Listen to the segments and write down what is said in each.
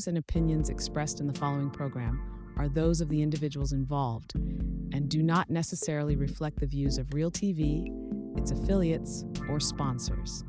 and opinions expressed in the following program are those of the individuals involved and do not necessarily reflect the views of Real TV, its affiliates, or sponsors.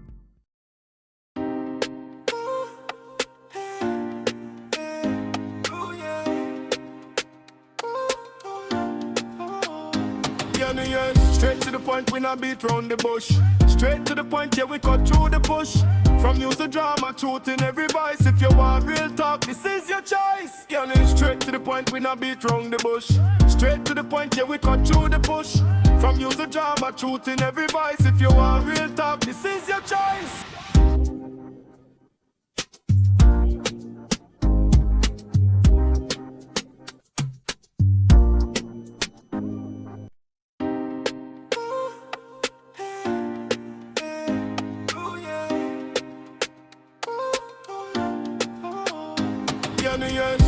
Straight to the point, we not beat round the bush. Straight to the point, yeah, we cut through the bush. From news to drama, truth in every voice. If you want real talk, this is your choice. Yeah, straight to the point, we not beat round the bush. Straight to the point, yeah, we cut through the bush. From news to drama, truth in every voice. If you want real talk, this is your choice.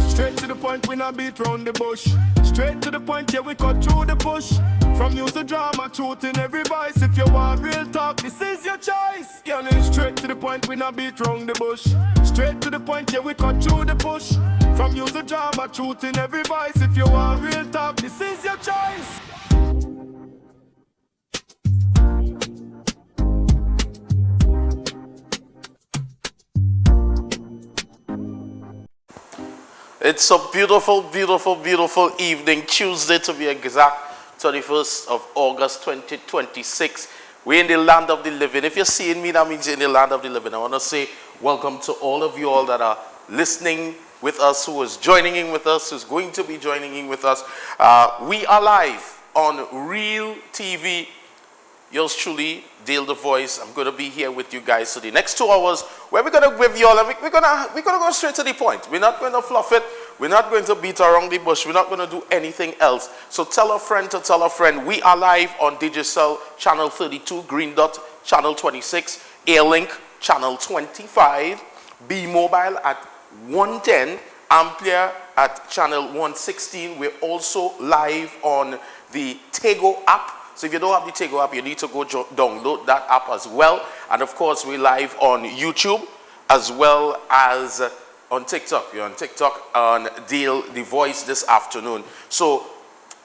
Straight to the point, we not beat round the bush. Straight to the point, yeah, we cut through the bush. From news to drama, truth in every voice. If you want real talk, this is your choice. Yeah, straight to the point, we not beat round the bush. Straight to the point, yeah, we cut through the bush. From news to drama, truth in every voice. If you want real talk, this is your choice. It's a beautiful, beautiful, beautiful evening, Tuesday to be exact, 31st of August 2026. We're in the land of the living. If you're seeing me, that means you're in the land of the living. I want to say welcome to all of you all that are listening with us, who is joining in with us, who's going to be joining in with us. We are live on Real TV. Yours truly, Dale the Voice. I'm going to be here with you guys for the next 2 hours, where we're going to give you all, and we're going to go straight to the point. We're not going to fluff it. We're not going to beat around the bush. We're not going to do anything else. So tell a friend to tell a friend. We are live on Digicel channel 32, Green Dot channel 26, Airlink channel 25, B Mobile at 110, Amplia at channel 116. We're also live on the Tego app. So if you don't have the Tego app, you need to go download that app as well. And of course, we're live on YouTube as well as on TikTok. You're on TikTok on Dale the Voice this afternoon. So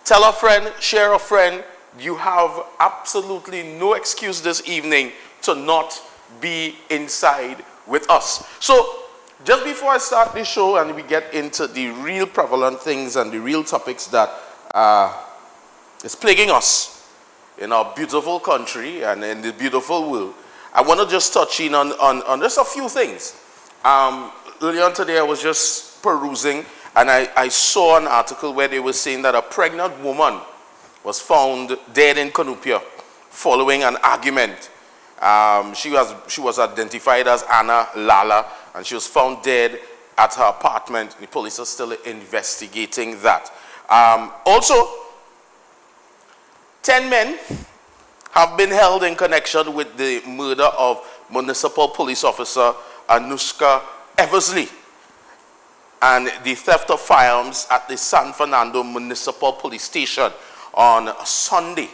tell a friend, share a friend. You have absolutely no excuse this evening to not be inside with us. So just before I start the show and we get into the real prevalent things and the real topics that is plaguing us in our beautiful country and in the beautiful world, I want to just touch in on just a few things. Earlier on today, I was just perusing, and I saw an article where they were saying that a pregnant woman was found dead in Cunupia following an argument. She was identified as Anna Lala, and she was found dead at her apartment. The police are still investigating that. Also, 10 men have been held in connection with the murder of municipal police officer Anuska Eversley and the theft of firearms at the San Fernando Municipal Police Station on Sunday.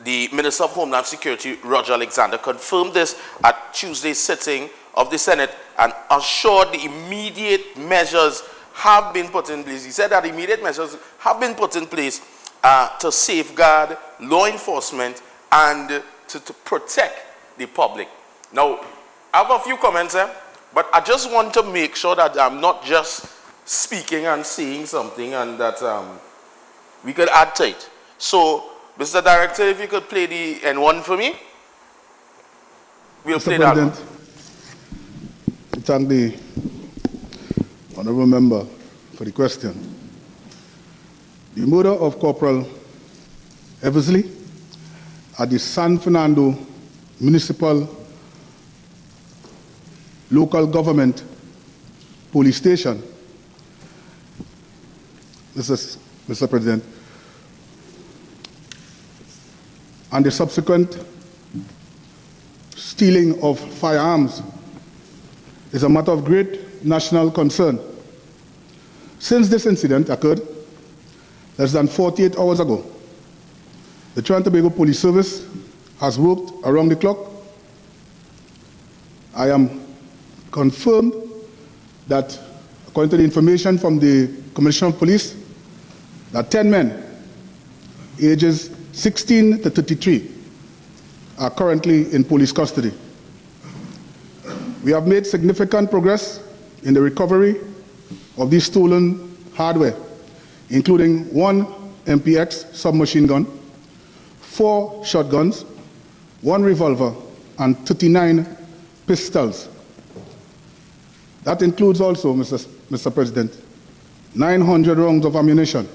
The Minister of Homeland Security, Roger Alexander, confirmed this at Tuesday's sitting of the Senate and assured the immediate measures have been put in place. He said that immediate measures have been put in place to safeguard law enforcement and to protect the public. Now, I have a few comments here, but I just want to make sure that I'm not just speaking and saying something and that we could add to it. So, Mr. Director, if you could play the N1 for me. We'll play that one. I thank the honorable member for the question. The murder of Corporal Eversley at the San Fernando Municipal Local Government Police Station, Mr. President, and the subsequent stealing of firearms is a matter of great national concern. Since this incident occurred less than 48 hours ago, the Trinidad and Tobago Police Service has worked around the clock. I am confirmed that, according to the information from the Commissioner of Police, that 10 men, ages 16 to 33, are currently in police custody. We have made significant progress in the recovery of these stolen hardware, including 1 MPX submachine gun, 4 shotguns, 1 revolver, and 39 pistols. That includes also, Mr. President, 900 rounds of ammunition.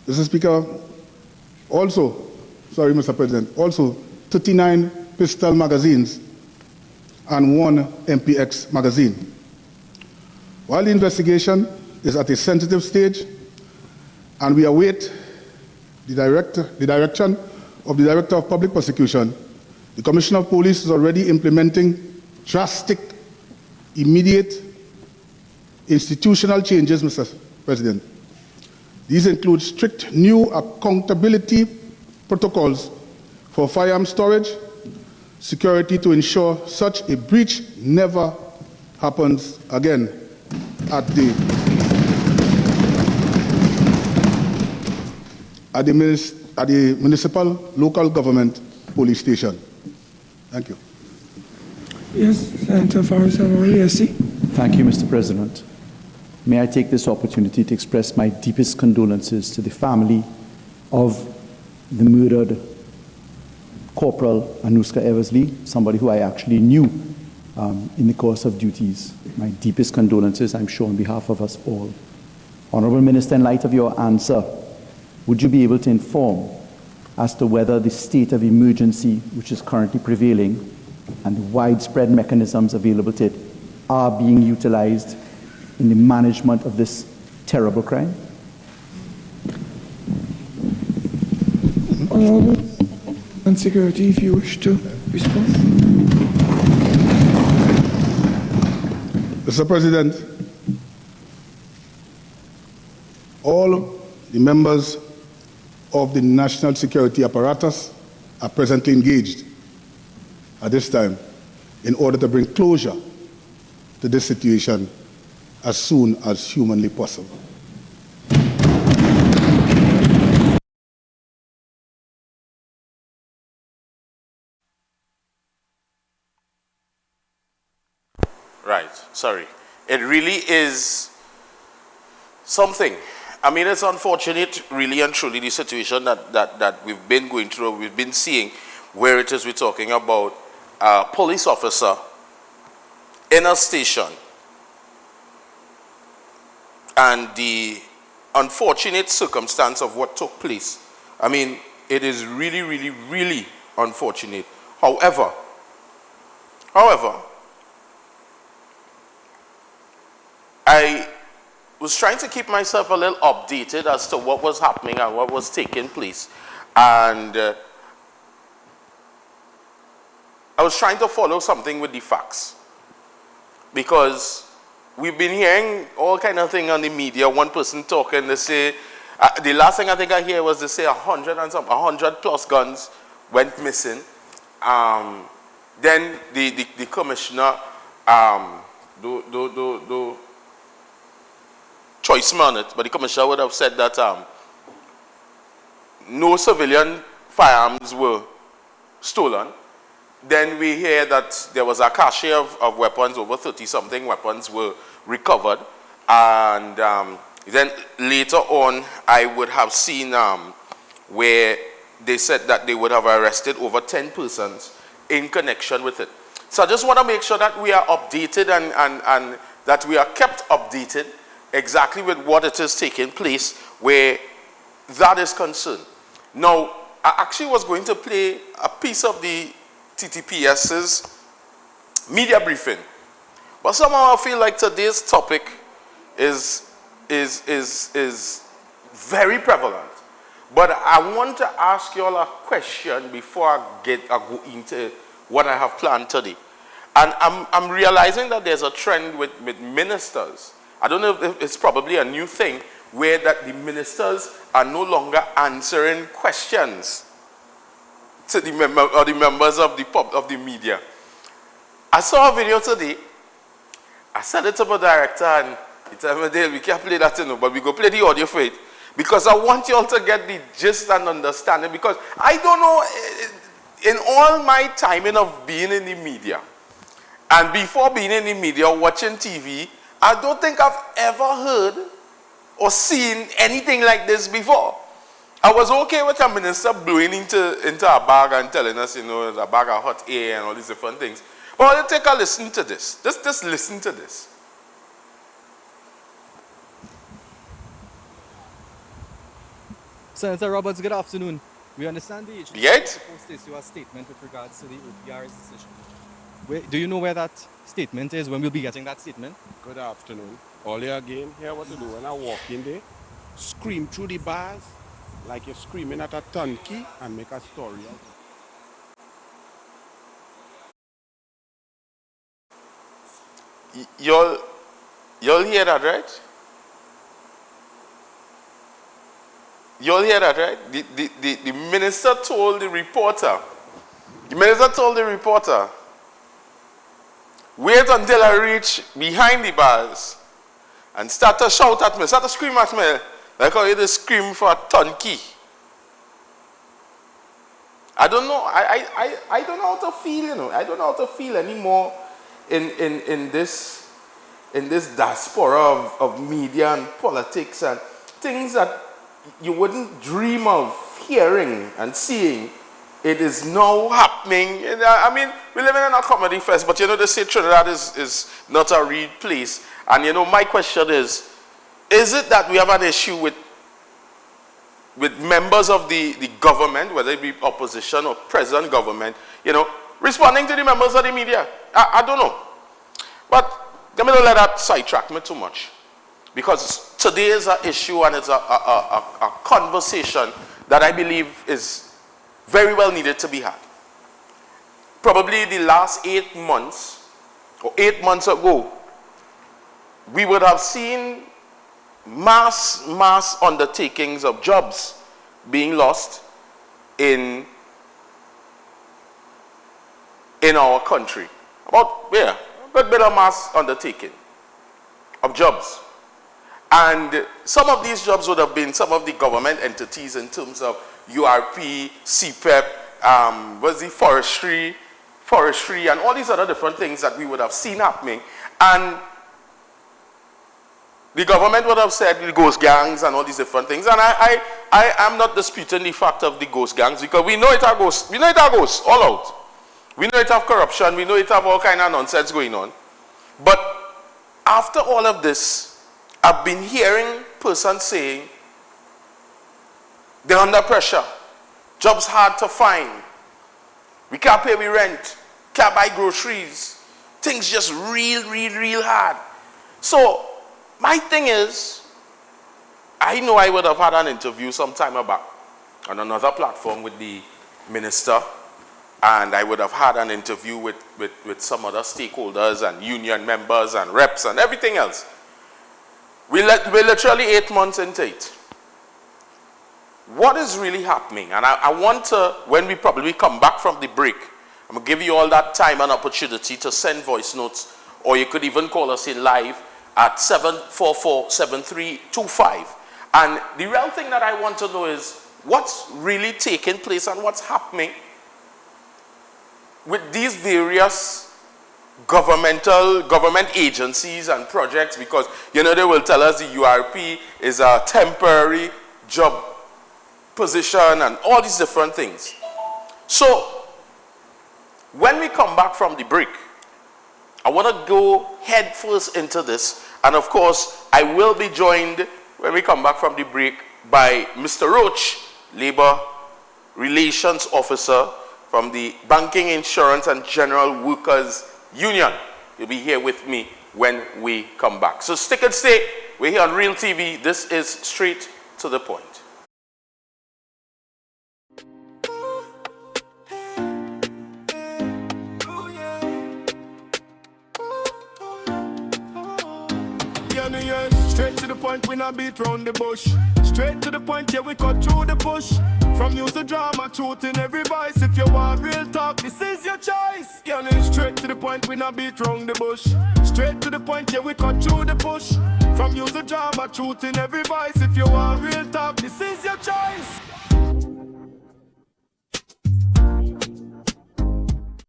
Mr. Speaker, Mr. President, also 39 pistol magazines and 1 MPX magazine. While the investigation is at a sensitive stage and we await the direction of the Director of Public Prosecution, the Commissioner of Police is already implementing drastic, immediate institutional changes, Mr. President. These include strict new accountability protocols for firearm storage, security to ensure such a breach never happens again at the municipal local government police station. Thank you. Yes, Senator Faris. Thank you, Mr. President. May I take this opportunity to express my deepest condolences to the family of the murdered Corporal Anuska Eversley, somebody who I actually knew in the course of duties. My deepest condolences, I'm sure, on behalf of us all. Honorable Minister, in light of your answer, would you be able to inform as to whether the state of emergency which is currently prevailing and the widespread mechanisms available to it are being utilized in the management of this terrible crime? Honorable and Security, if you wish to respond. Mr. President, all the members of the national security apparatus are presently engaged at this time in order to bring closure to this situation as soon as humanly possible. Right, sorry. It really is something. I mean, it's unfortunate, really and truly, the situation that we've been going through, we've been seeing, where it is we're talking about a police officer in a station and the unfortunate circumstance of what took place. I mean, it is really, really, really unfortunate. However, I was trying to keep myself a little updated as to what was happening and what was taking place. And I was trying to follow something with the facts. Because we've been hearing all kind of thing on the media. One person talking, they say, the last thing I think I hear was they say 100 plus guns went missing. Then the commissioner, choice man it, but the commissioner would have said that no civilian firearms were stolen. Then we hear that there was a cache of weapons, over 30-something weapons were recovered. And then later on, I would have seen where they said that they would have arrested over 10 persons in connection with it. So I just want to make sure that we are updated and that we are kept updated exactly with what it is taking place where that is concerned. Now, I actually was going to play a piece of the TTPS's media briefing, but somehow I feel like today's topic is very prevalent. But I want to ask you all a question before I go into what I have planned today. And I'm realizing that there's a trend with ministers. I don't know if it's probably a new thing where that the ministers are no longer answering questions to the members of the media. I saw a video today I said it to my director and he told me, Dale, we can't play that, but we go play the audio for it. Because I want you all to get the gist and understanding. Because I don't know, in all my timing of being in the media, and before being in the media, watching TV, I don't think I've ever heard or seen anything like this before. I was okay with a minister blowing into a bag and telling us, a bag of hot air and all these different things. But I want to take a listen to this. Just listen to this. Senator Roberts, good afternoon. We understand the agency Yet? supposed to issue a statement with regards to the OPR's decision. Do you know where that statement is, when we'll be getting that statement? Good afternoon. All you again, here what to do when I walk in there, scream through the bars like you're screaming at a turnkey and make a story out of it. You'll hear that, right? You'll hear that, right? The minister told the reporter, wait until I reach behind the bars and start to shout at me, start to scream at me, like how you just scream for a turnkey. I don't know. I don't know how to feel, I don't know how to feel anymore in this diaspora of media and politics and things that you wouldn't dream of hearing and seeing. It is now happening. I mean, we're living in a comedy fest, but they say Trinidad is not a real place. And my question is it that we have an issue with members of the government, whether it be opposition or present government, responding to the members of the media? I don't know. But let me not let that sidetrack me too much. Because today is an issue and it's a conversation that I believe is very well needed to be had. Probably the last 8 months, or 8 months ago, we would have seen mass undertakings of jobs being lost in our country. A good bit of mass undertaking of jobs. And some of these jobs would have been some of the government entities in terms of URP, CPEP, forestry, and all these other different things that we would have seen happening. And the government would have said the ghost gangs and all these different things. And I am not disputing the fact of the ghost gangs, because we know it are ghosts. We know it are ghosts all out. We know it have corruption. We know it have all kind of nonsense going on. But after all of this, I've been hearing persons saying they're under pressure. Jobs hard to find. We can't pay rent. Can't buy groceries. Things just real hard. So my thing is, I know I would have had an interview some time back on another platform with the minister, and I would have had an interview with some other stakeholders and union members and reps and everything else. We're literally 8 months into it. What is really happening? And I want to, when we probably come back from the break, I'm going to give you all that time and opportunity to send voice notes, or you could even call us in live at 744-7325. And the real thing that I want to know is what's really taking place and what's happening with these various government agencies and projects, because they will tell us the URP is a temporary job position and all these different things. So when we come back from the break, I want to go head first into this, and of course I will be joined when we come back from the break by Mr. Roach, Labor Relations Officer from the Banking, Insurance and General Workers Union. You'll be here with me when we come back. So stick and stay. We're here on Real TV. This is Straight to the Point. Straight to the point, we not beat round the bush. Straight to the point, yeah, we cut through the bush. From news to drama, truth in every voice. If you want real talk, this is your choice. Girl, it's straight to the point, we not beat round the bush. Straight to the point, yeah, we cut through the bush. From news to drama, truth in every voice. If you want real talk, this is your choice.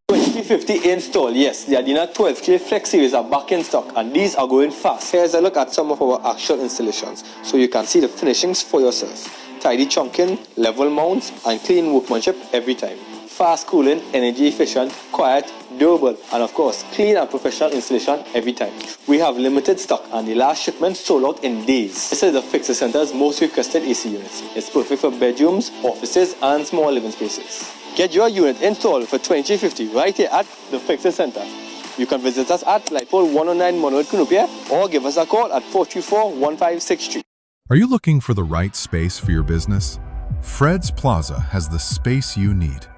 2050 install, yes, the Adina 12K Flex series are back in stock and these are going fast. Here's a look at some of our actual installations so you can see the finishings for yourself. Tidy chunking, level mounts and clean workmanship every time. Fast cooling, energy efficient, quiet, durable and of course clean and professional installation every time. We have limited stock and the last shipment sold out in days. This is the Fixer Center's most requested AC units. It's perfect for bedrooms, offices and small living spaces. Get your unit installed for 2050 right here at the Fixer Center. You can visit us at Lightpole 109 Monroe Cunupia or give us a call at 434-1563. Are you looking for the right space for your business? Fred's Plaza has the space you need.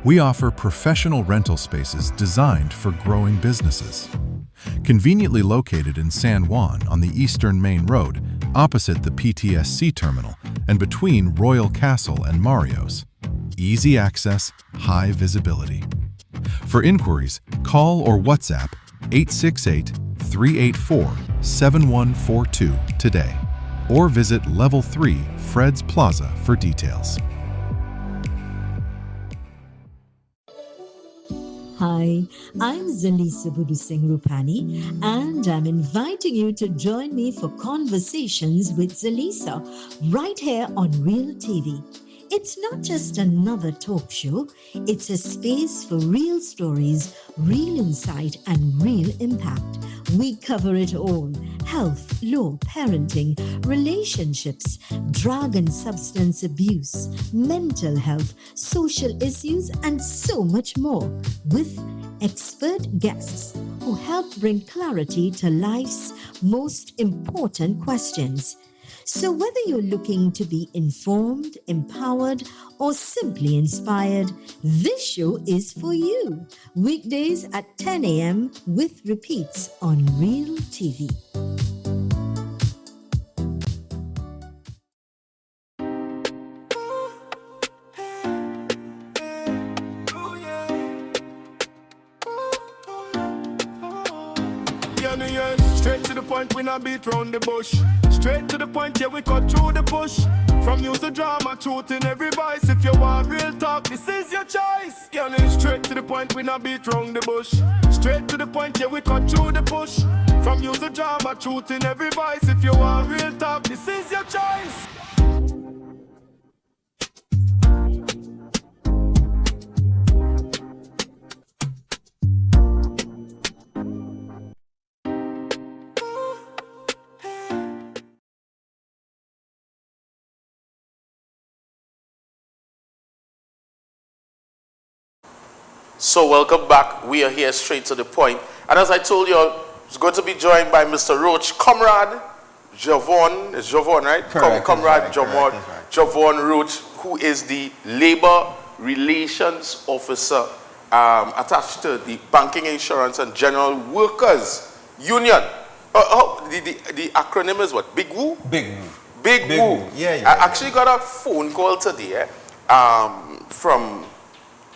We offer professional rental spaces designed for growing businesses. Conveniently located in San Juan on the Eastern Main Road, opposite the PTSC terminal and between Royal Castle and Mario's. Easy access, high visibility. For inquiries, call or WhatsApp 868-384-7142 today or visit Level 3 Fred's Plaza for details. Hi, I'm Zalisa Budu Singh Rupani, and I'm inviting you to join me for Conversations with Zalisa right here on Real TV. It's not just another talk show, it's a space for real stories, real insight, and real impact. We cover it all: health, law, parenting, relationships, drug and substance abuse, mental health, social issues, and so much more, with expert guests who help bring clarity to life's most important questions. So whether you're looking to be informed, empowered, or simply inspired, this show is for you. Weekdays at 10 a.m. with repeats on Real TV. Straight to the point, we not beat round the bush. Straight to the point, yeah, we cut through the bush. From news to drama, truth in every voice. If you want real talk, this is your choice. Girl, it's straight to the point, we not beat round the bush. Straight to the point, yeah, we cut through the bush. From news to drama, truth in every voice. If you want real talk, this is your choice. So welcome back. We are here straight to the point. And as I told you, I was going to be joined by Mr. Roach, Comrade Javon. It's Javon, right? Correct, Comrade right, Javon, right. Javon Roach, who is the Labor Relations Officer attached to the Banking, Insurance and General Workers Union. The acronym is what? Big Woo? Big Woo. Big Woo. Yeah. I actually got a phone call today from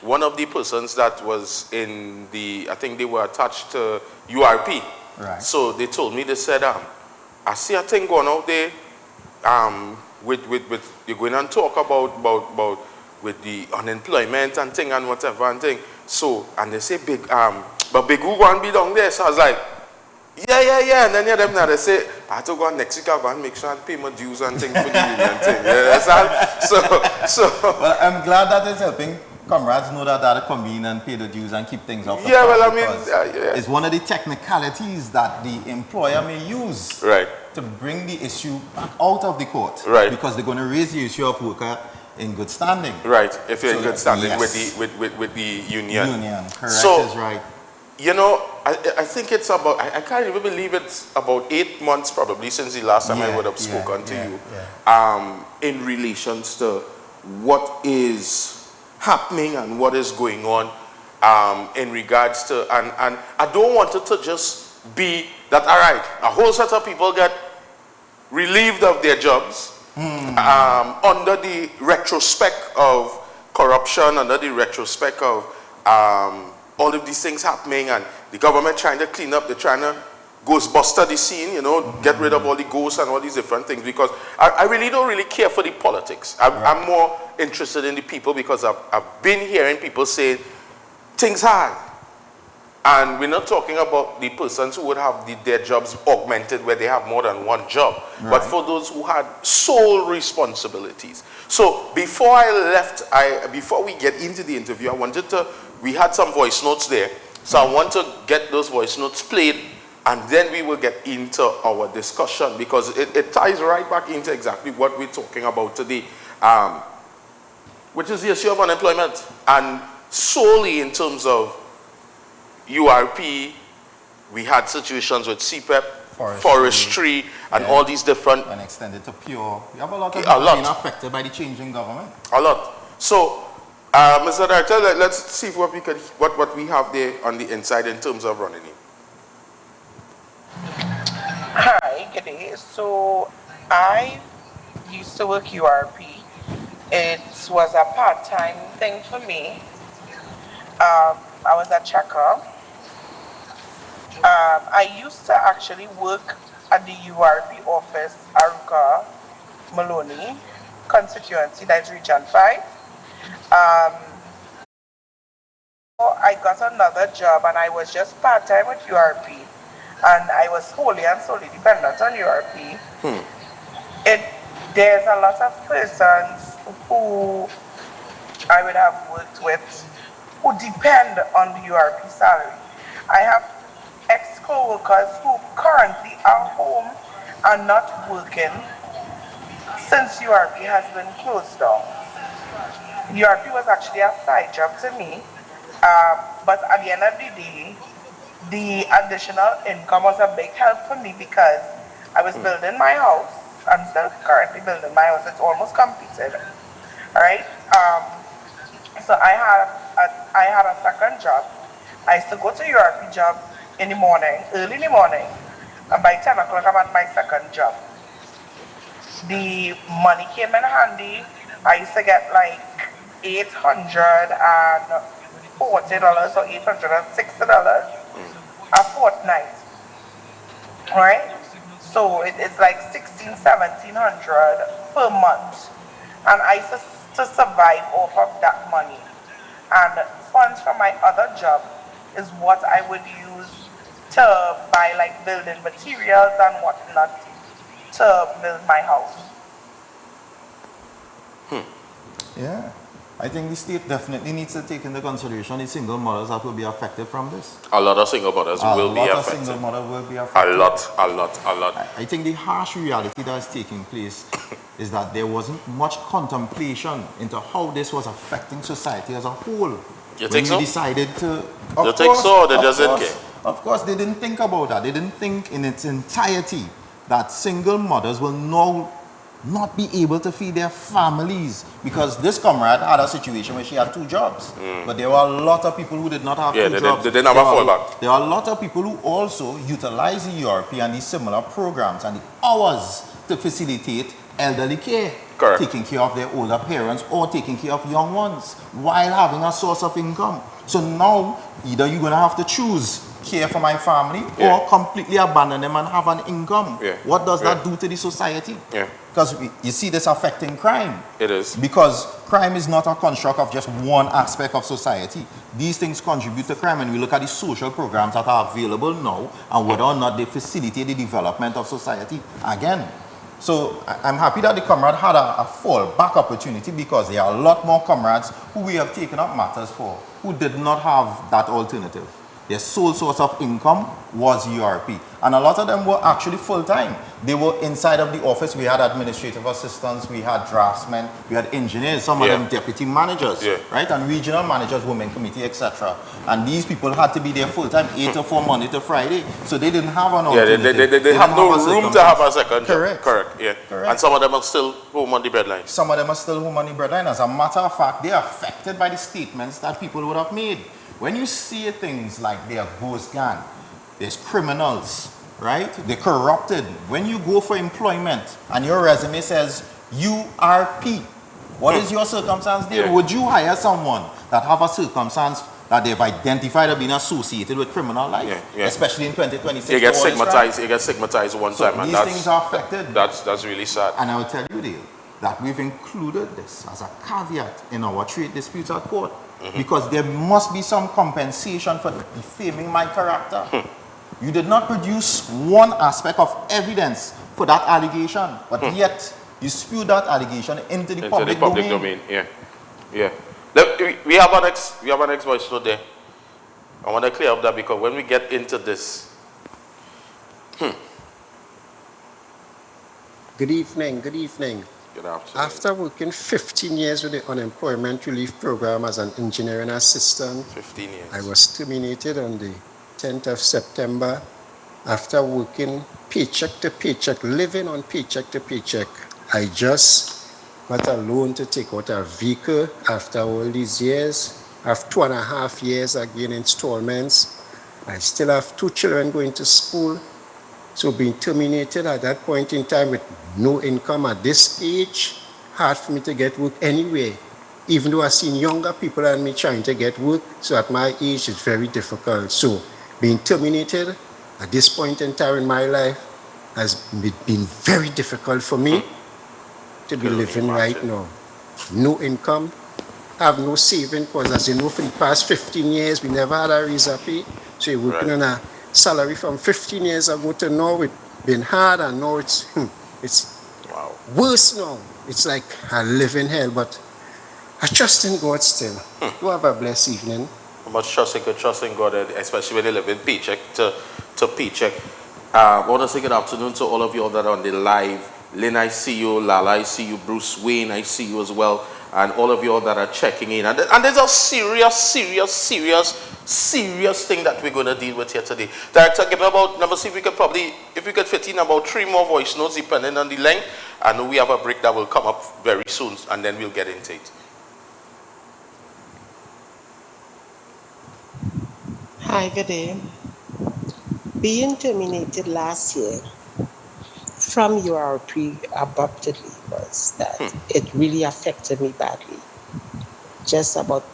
one of the persons that was in the, I think they were attached to URP. Right. So they told me, they said, I see a thing going out there with you're going and talk about with the unemployment and thing and whatever and thing. So, and they say but Big Woo going to be down there. So I was like, yeah. And then them now they say, I have to go next week, I'll go and make sure I pay my dues and things for the union thing. Yeah, so. Well, I'm glad that it's helping comrades know that they convene and pay the dues and keep things up. Yeah, well, I mean, it's one of the technicalities that the employer may use to bring the issue back out of the court. Right. Because they're going to raise the issue of worker in good standing. Right. If you're in good standing yes. with the union. Correct, so, is right. You know, I think it's about, I can't even believe it's about 8 months probably since the last time I would have spoken to you in relations to what is happening and what is going on in regards to, and I don't want it to just be that, all right, a whole set of people get relieved of their jobs under the retrospect of corruption, under the retrospect of all of these things happening, and the government trying to clean up, they're trying to Ghostbuster the scene, you know, get rid of all the ghosts and all these different things, because I really don't really care for the politics. I'm more interested in the people, because I've been hearing people say things hard. And we're not talking about the persons who would have their jobs augmented where they have more than one job, but for those who had sole responsibilities. So before I left, before we get into the interview, we had some voice notes there. So I want to get those voice notes played, and then we will get into our discussion, because it ties right back into exactly what we're talking about today, which is the issue of unemployment, and solely in terms of URP. We had situations with CPEP, forestry and all these different... And extended to pure. We have a lot of people being affected by the changing government. A lot. So, Mr. Director, let's see what we have there on the inside in terms of running it. Hi, good day. So, I used to work URP. It was a part-time thing for me. I was a checker. I used to actually work at the URP office, Aruka Maloney constituency, that's Region 5. I got another job, and I was just part-time with URP, and I was wholly and solely dependent on URP. There's a lot of persons who I would have worked with who depend on the URP salary. I have ex-co-workers who currently are home and not working since URP has been closed down. URP was actually a side job to me, but at the end of the day, the additional income was a big help for me, because I was building my house. I'm still currently building my house. It's almost completed. All right. So I had a second job. I used to go to URP job in the morning, early in the morning, and by 10 o'clock I'm at my second job. The money came in handy. I used to get like $840 or $860 a fortnight, right? So it's like $1,600-1,700 per month, and I used to survive off of that money. And funds from my other job is what I would use to buy like building materials and whatnot to build my house. Yeah, I think the state definitely needs to take into consideration the single mothers that will be affected from this. A lot of single mothers will be affected. A lot of single mothers will be affected. A lot. I think the harsh reality that is taking place is that there wasn't much contemplation into how this was affecting society as a whole. You think so? When we decided to... You think so, or they just didn't care? Of course, they didn't think about that. They didn't think in its entirety that single mothers will now not be able to feed their families, because this comrade had a situation where she had 2 jobs, but there were a lot of people who did not have 2 jobs. They didn't have a fallback. There are a lot of people who also utilize the URP and these similar programs and the hours to facilitate elderly care. Correct. Taking care of their older parents or taking care of young ones while having a source of income. So now, either you're going to have to choose care for my family or completely abandon them and have an income. What does that do to the society? Because you see this affecting crime. It is. Because crime is not a construct of just one aspect of society. These things contribute to crime, and we look at the social programs that are available now and whether or not they facilitate the development of society. Again, so I'm happy that the comrade had a fallback opportunity, because there are a lot more comrades who we have taken up matters for who did not have that alternative. Their sole source of income was URP. And a lot of them were actually full-time. They were inside of the office. We had administrative assistants, we had draftsmen, we had engineers, some of them deputy managers, right? And regional managers, women committee, etc. And these people had to be there full-time, 8 to 4, Monday to Friday. So they didn't have an alternative. They have no room to have a second job. Correct, yeah. And some of them are still home on the breadline. Some of them are still home on the breadline. As a matter of fact, they are affected by the statements that people would have made. When you see things like they're a ghost gang, there's criminals, right? They're corrupted. When you go for employment and your resume says URP. What is your circumstance there? Yeah. Would you hire someone that have a circumstance that they've identified as being associated with criminal life, especially in 2026? You get stigmatized. You get stigmatized one so time, and these things are affected. That's really sad. And I will tell you, Dale, that we've included this as a caveat in our trade disputes at court, because there must be some compensation for defaming my character. You did not produce one aspect of evidence for that allegation, but yet you spewed that allegation into the public domain. Yeah. We have our next voice note there. I want to clear up that, because when we get into this, Good evening. Good afternoon. After working 15 years with the Unemployment Relief Program as an engineering assistant, 15 years. I was terminated on the 10th of September after working paycheck to paycheck, living on paycheck to paycheck. I just got a loan to take out a vehicle after all these years. I have 2.5 years again installments. I still have 2 children going to school. So being terminated at that point in time with no income at this age, hard for me to get work anyway. Even though I've seen younger people than me trying to get work, so at my age it's very difficult. So being terminated at this point in time in my life has been very difficult for me to be living right now. No income, have no saving, because as you know, for the past 15 years we never had a raise of pay. So you're working on a salary from 15 years ago to now. It's been hard, and now it's worse now. It's like I live in hell, but I trust in God still. You have a blessed evening. How much trust in God, especially when you live in paycheck to paycheck. I want to say good afternoon to all of you all that are on the live. Lynn, I see you. Lala, I see you. Bruce Wayne, I see you as well. And all of you all that are checking in. And there's a serious thing that we're going to deal with here today. Director, give me about, let me see if we could fit in about 3 more voice notes depending on the length. I know we have a break that will come up very soon, and then we'll get into it. Hi, good day. Being terminated last year from URP abruptly was that it really affected me badly. Just about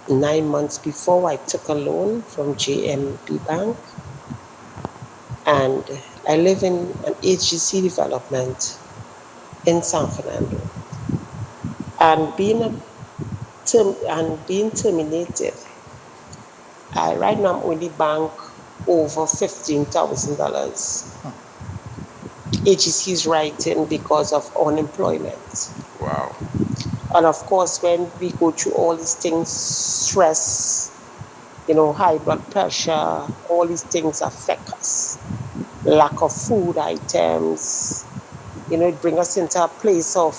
9 months before, I took a loan from JMP Bank, and I live in an HGC development in San Fernando. And being terminated, right now I'm only bank over $15,000. HGC is writing because of unemployment. Wow. And of course, when we go through all these things, stress, high blood pressure, all these things affect us. Lack of food items, it brings us into a place of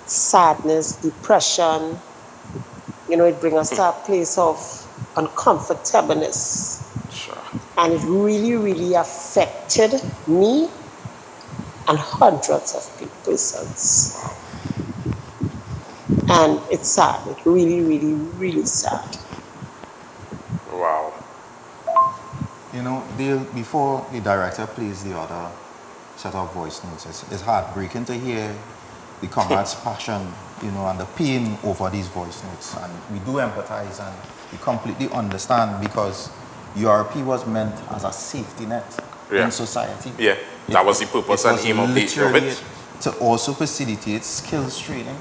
sadness, depression. It brings us to a place of uncomfortableness. Sure. And it really, really affected me and hundreds of persons. Wow. And it's sad. It's really, really, really sad. Wow. Dale, before the director plays the other set of voice notes, it's heartbreaking to hear the comrade's passion, and the pain over these voice notes. And we do empathize and we completely understand, because URP was meant as a safety net in society. Yeah, that was the purpose and aim of it. To also facilitate skills training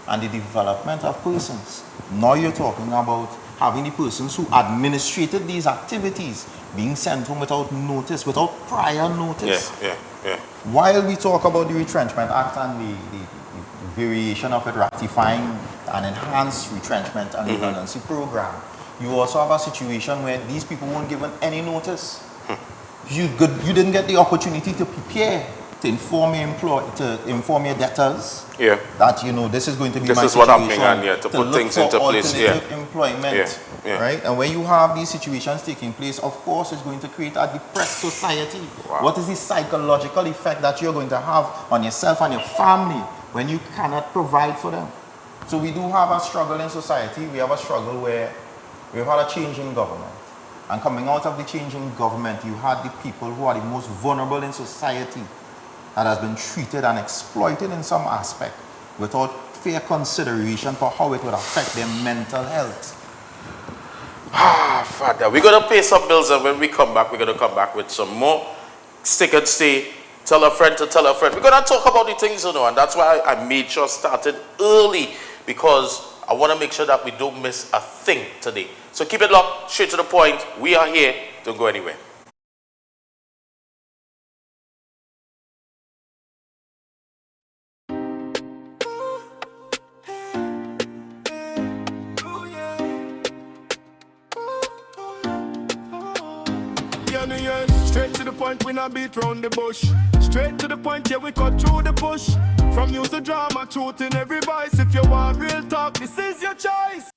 and the development of persons. Now you're talking about having the persons who administrated these activities being sent home without notice, without prior notice. Yeah. While we talk about the Retrenchment Act and the variation of it, ratifying an enhanced retrenchment and redundancy program, you also have a situation where these people weren't given any notice. You didn't get the opportunity to prepare, to inform your debtors that this is going to be my situation. This is what happening, and to put things into place. Employment, right? And when you have these situations taking place, of course, it's going to create a depressed society. Wow. What is the psychological effect that you're going to have on yourself and your family when you cannot provide for them? So we do have a struggle in society. We have a struggle where we've had a change in government. And coming out of the change in government, you had the people who are the most vulnerable in society that has been treated and exploited in some aspect without fair consideration for how it would affect their mental health. Father, we're going to pay some bills, and when we come back, we're going to come back with some more. Stick and stay. Tell a friend to tell a friend. We're going to talk about the things, you know, and that's why I made sure I started early, because I want to make sure that we don't miss a thing today. So keep it locked, straight to the point. We are here. Don't go anywhere. Straight to the point, we not beat round the bush. Straight to the point, yeah, we cut through the bush. From use the drama, truth in every voice. If you want real talk, this is your choice.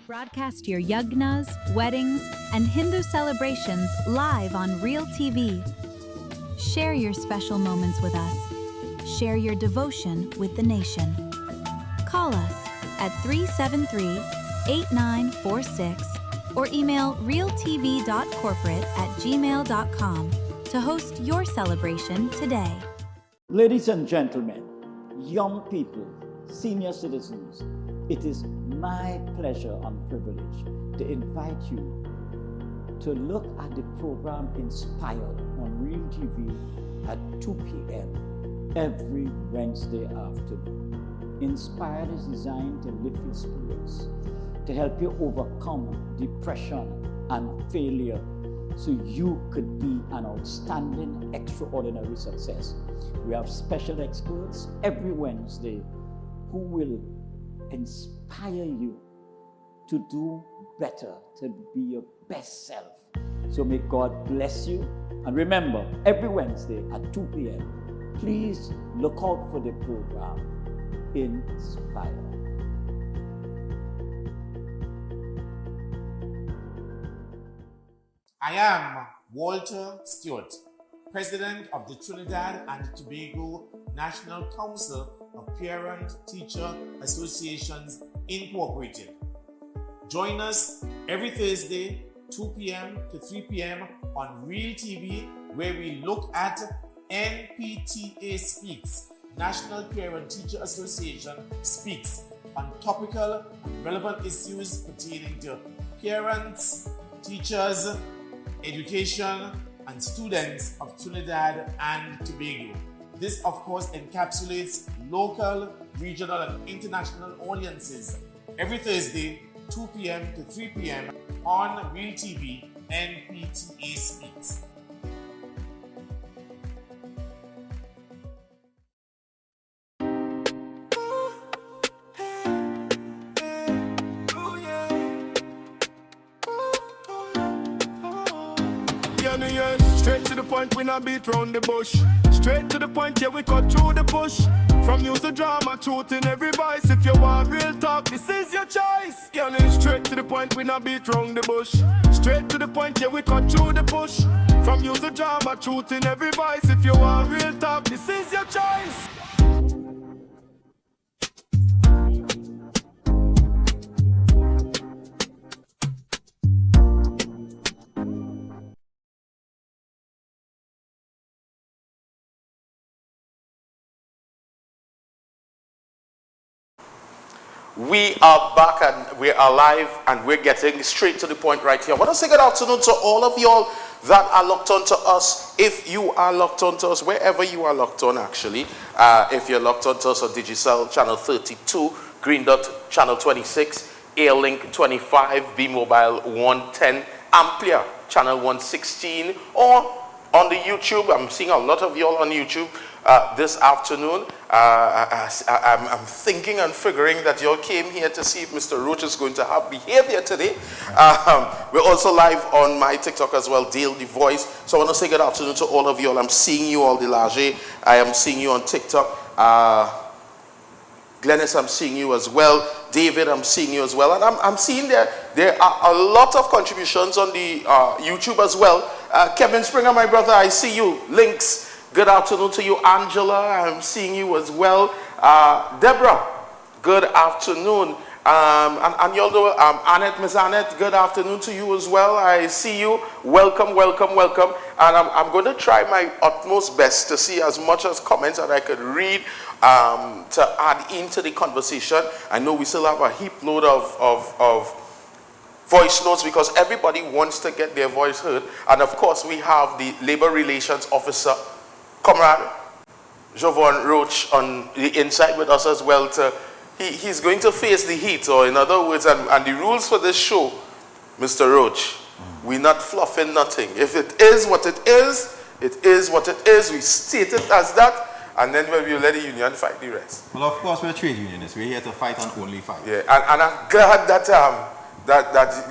Broadcast your yagnas, weddings, and Hindu celebrations live on Real TV. Share your special moments with us. Share your devotion with the nation. Call us at 373-8946 or email realtv.corporate@gmail.com to host your celebration today. Ladies and gentlemen, young people, senior citizens, it is my pleasure and privilege to invite you to look at the program Inspired on Real TV at 2 p.m. every Wednesday afternoon. Inspired is designed to lift your spirits, to help you overcome depression and failure so you could be an outstanding, extraordinary success. We have special experts every Wednesday who will inspire you to do better, to be your best self. So may God bless you. And remember, every Wednesday at 2 p.m., please look out for the program Inspire. I am Walter Stewart, President of the Trinidad and Tobago National Council of Parent-Teacher Associations Incorporated. Join us every Thursday, 2 p.m. to 3 p.m. on Real TV, where we look at NPTA Speaks, National Parent-Teacher Association Speaks, on topical and relevant issues pertaining to parents, teachers, education, and students of Trinidad and Tobago. This, of course, encapsulates local, regional, and international audiences every Thursday, 2 p.m. to 3 p.m. on Real TV, NPTA Speaks. Straight to the point, we not beat round the bush. Straight to the point, yeah, we cut through the bush. From use the drama, truth in every voice. If you want real talk, this is your choice. Straight to the point, we not beat round the bush. Straight to the point, yeah, we cut through the bush. From use the drama, truth in every voice. If you want real talk, this is your choice. We are back and we are live and we're getting straight to the point right here. I want to say good afternoon to all of y'all that are locked on to us. If you are locked on to us, wherever you are locked on actually, if you're locked on to us on Digicel channel 32, Green Dot channel 26, Airlink 25, B-Mobile 110, Amplia channel 116, or on the YouTube. I'm seeing a lot of y'all on YouTube this afternoon. I'm thinking and figuring that y'all came here to see if Mr. Roach is going to have behavior today. We're also live on my TikTok as well, Dale the Voice. So I want to say good afternoon to all of y'all. I'm seeing you all, Delage. I am seeing you on TikTok. Glennis, I'm seeing you as well. David, I'm seeing you as well. And I'm seeing there are a lot of contributions on the YouTube as well. Kevin Springer, my brother, I see you. Links. Good afternoon to you, Angela. I'm seeing you as well. Deborah, good afternoon. And you all know, Annette, Miss Annette, good afternoon to you as well. I see you. Welcome, welcome, welcome. And I'm going to try my utmost best to see as much as comments that I could read to add into the conversation. I know we still have a heap load of voice notes because everybody wants to get their voice heard. And of course, we have the Labor Relations Officer, Comrade Jovan Roach, on the inside with us as well. He's going to face the heat, or in other words, and the rules for this show, Mr. Roach, we're not fluffing nothing. If it is what it is, it is what it is. We state it as that. And then when we let the union fight the rest. Well, of course, we're trade unionists. We're here to fight and only fight. Yeah, and I'm glad that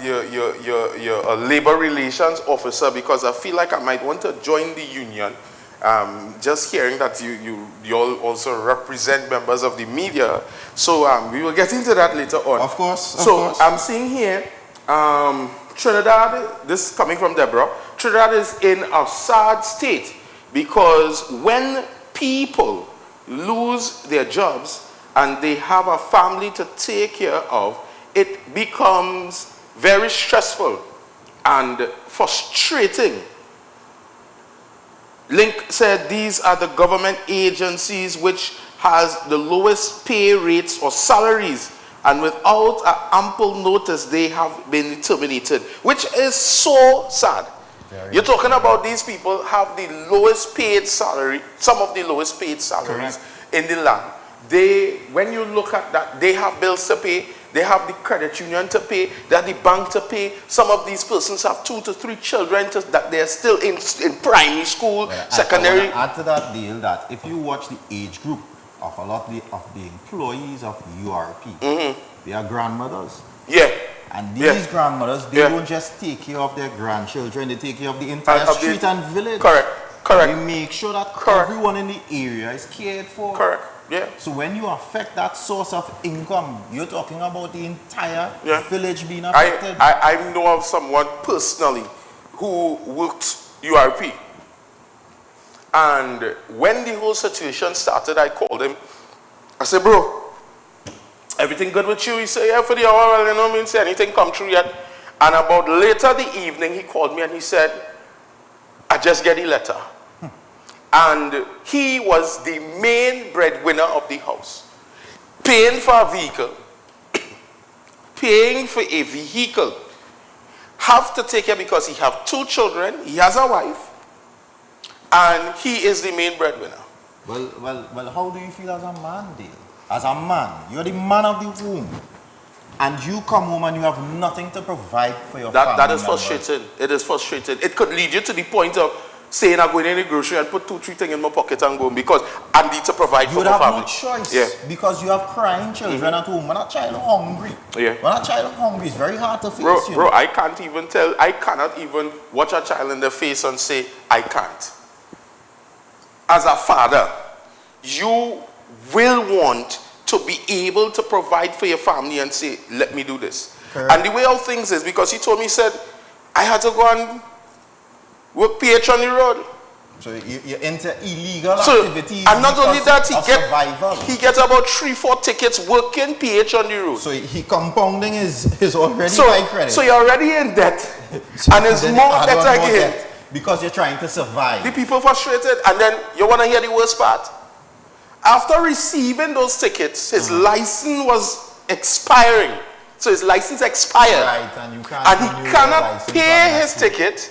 you're a labor relations officer, because I feel like I might want to join the union. Just hearing that you all also represent members of the media. So we will get into that later on. Of course. So I'm seeing here, Trinidad, this is coming from Deborah, Trinidad is in a sad state because when people lose their jobs and they have a family to take care of, it becomes very stressful and frustrating. Link said these are the government agencies which has the lowest pay rates or salaries, and without ample notice they have been terminated, which is so sad. You're talking about these people have the lowest paid salary, some of the lowest paid salaries in the land. When you look at that, they have bills to pay, they have the credit union to pay, they have the bank to pay. Some of these persons have 2 to 3 children that they're still in primary school, secondary. I want to add to that deal that if you watch the age group of a lot of the employees of URP, they are grandmothers. Yeah. And these grandmothers, they don't just take care of their grandchildren, they take care of the entire street and village. Correct. They make sure that everyone in the area is cared for. Correct. Yeah. So when you affect that source of income, you're talking about the entire village being affected. I know of someone personally who worked URP. And when the whole situation started, I called him. I said, bro, everything good with you? He said, yeah, for the hour. Well, you know, I mean, say anything come true yet. And about later the evening, he called me and he said, I just get the letter. And he was the main breadwinner of the house. Paying for a vehicle. Paying for a vehicle. Have to take care because he has 2 children. He has a wife. And he is the main breadwinner. Well, how do you feel as a man, Dale? As a man, you're the man of the home. And you come home and you have nothing to provide for your family. That is frustrating. It is frustrating. It could lead you to the point of saying I'm going in the grocery and put 2-3 things in my pocket and go because I need to provide for my family. You would have no choice because you have crying children at home. When a child is hungry, when a child is hungry, it's very hard to face. Bro, I cannot even watch a child in the face and say, I can't. As a father, you will want to be able to provide for your family and say, let me do this. Correct. And the way of things is, because he told me, he said, I had to go and work PH on the road. So you're into illegal activities. And not only that, he gets about 3-4 tickets working PH on the road. So he compounding his already high credit. So you're already in debt. And it's more debt again. Because you're trying to survive. The people frustrated. And then you want to hear the worst part? After receiving those tickets, his license was expiring. So his license expired. Right, and he cannot pay his ticket.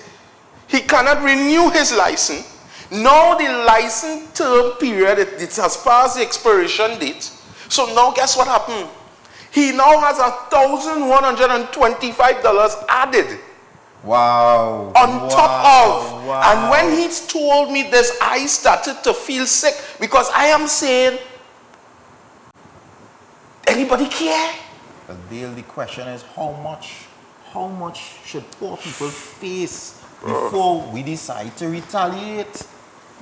He cannot renew his license. Now the license term period, it has passed the expiration date. So now guess what happened? He now has $1,125 added. Wow. On top of. Wow. And when he told me this, I started to feel sick because I am saying, anybody care? But Dale, the question is how much should poor people face before we decide to retaliate?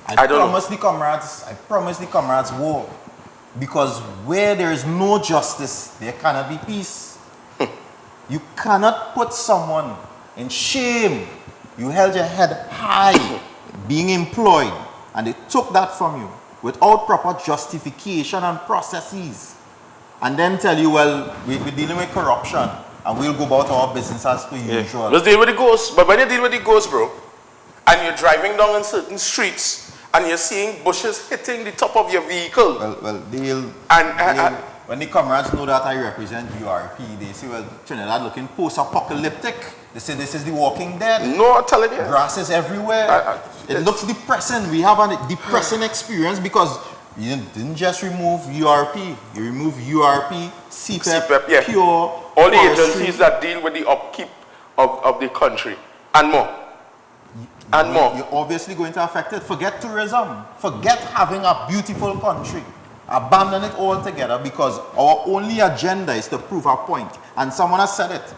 I promise the comrades war. Because where there is no justice, there cannot be peace. You cannot put someone in shame. You held your head high, being employed, and they took that from you without proper justification and processes. and then tell you, well, we're dealing with corruption, and we'll go about our business as per usual. Let's deal with the ghosts. But when you deal with the ghosts, bro, and you're driving down in certain streets, and you're seeing bushes hitting the top of your vehicle. When the comrades know that I represent URP, they say, well, Trinidad looking post-apocalyptic. They say this is the Walking Dead. No, I'm telling you. Grass is everywhere. It looks depressing. We have a depressing experience because you didn't just remove URP. You remove URP, CPEP, Pure, all the forestry. agencies that deal with the upkeep of the country and more. And more. You're obviously going to affect it. Forget tourism. Forget having a beautiful country. Abandon it altogether because our only agenda is to prove our point. And someone has said it.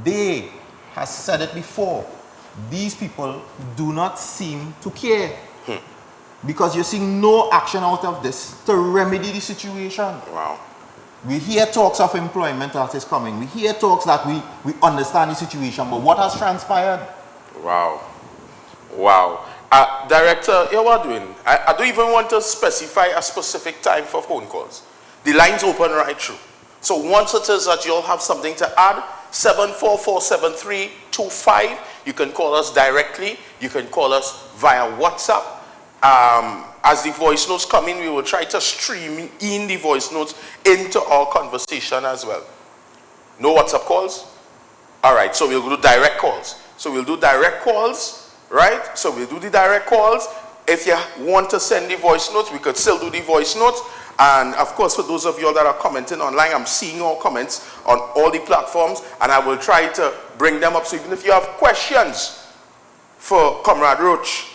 They have said it before. These people do not seem to care. Because you're seeing no action out of this to remedy the situation. Wow. We hear talks of employment that is coming. We hear talks that we understand the situation. But what has transpired? Wow. Wow. Director, here what we're doing. I don't even want to specify a specific time for phone calls. The line's open right through. So once it is that you'll have something to add, 744-7325. You can call us directly. You can call us via WhatsApp. As the voice notes come in, we will try to stream in the voice notes into our conversation as well. No WhatsApp calls? All right, so we'll do direct calls. So we'll do direct calls. Right? So we'll do the direct calls. If you want to send the voice notes, we could still do the voice notes. And of course, for those of you all that are commenting online, I'm seeing all comments on all the platforms, and I will try to bring them up. So even if you have questions for Comrade Roach,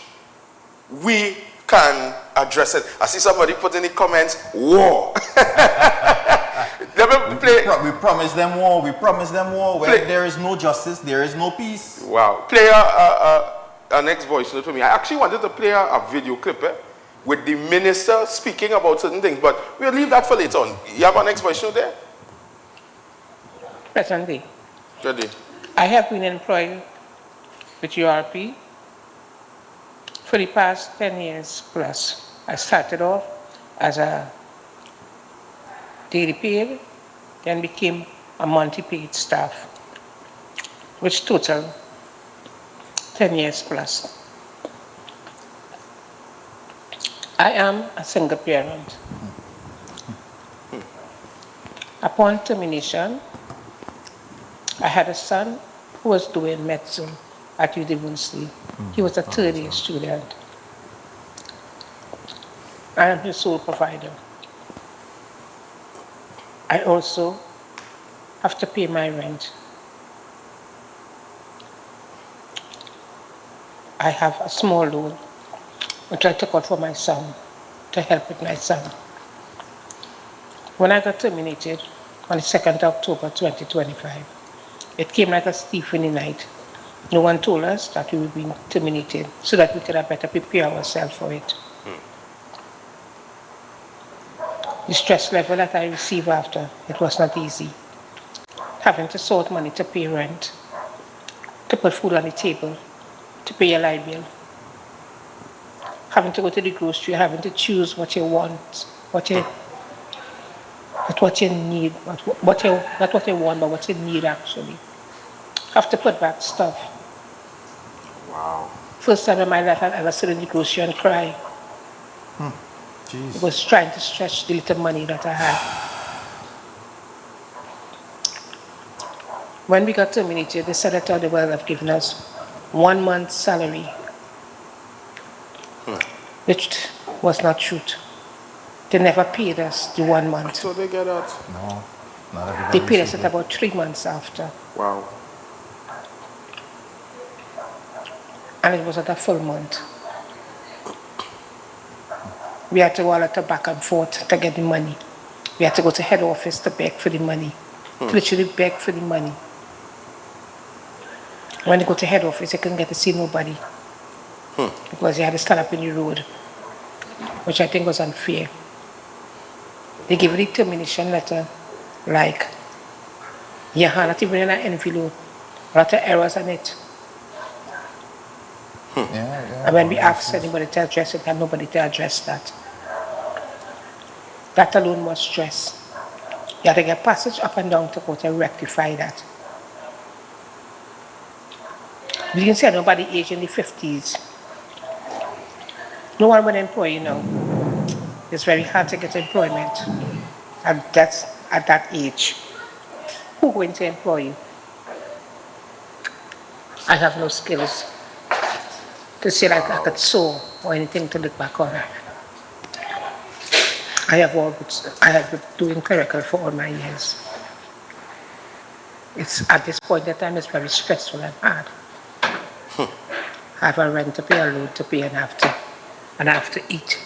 we can address it. I see somebody put in the comments, war. Let me play. We promise them war. We promise them war. Where there is no justice, there is no peace. Wow. Play a next voice note for me. I actually wanted to play a video clip with the minister speaking about certain things, but we'll leave that for later on. You have a next voice note there? Presently. Ready. I have been employed with URP for the past 10 years plus. I started off as a daily paid, then became a monthly paid staff, which total 10 years plus. I am a single parent. Upon termination, I had a son who was doing medicine at university. He was a third-year student. I am his sole provider. I also have to pay my rent. I have a small loan, which I took out for my son, to help with my son. When I got terminated on the 2nd of October 2025, it came like a thief in the night. No one told us that we were being terminated so that we could have better prepare ourselves for it. The stress level that I received after, it was not easy. Having to sort money to pay rent, to put food on the table, to pay your light bill. Having to go to the grocery, having to choose what you want, not what you need, not what you want, but what you need actually. Have to put back stuff. Wow. First time in my life I've ever stood in the grocery and cry. I was trying to stretch the little money that I had. When we got terminated, the Senator of the World have given us 1 month's salary, which was not true. They never paid us the 1 month. So they get that? No, not They everybody. paid us at about 3 months after. Wow. And it was at a full month. We had to go a lot of back and forth to get the money. We had to go to head office to beg for the money. To literally beg for the money. When you go to head office, you couldn't get to see nobody. Because you had to stand up in the road, which I think was unfair. They give you the termination letter, like, you had not even in an envelope, a lot of errors on it. And when we asked anybody to address it, and nobody to address that. That alone was stress. You have to get passage up and down to go to rectify that. You can see nobody aged in the 50s. No one will employ you now. It's very hard to get employment. And that's at that age. Who going to employ you? I have no skills to say like I could sew or anything to look back on. I have been doing clerical for all my years. It's at this point in time it's very stressful and hard. I have a rent to pay, a loan to pay, and I have to eat.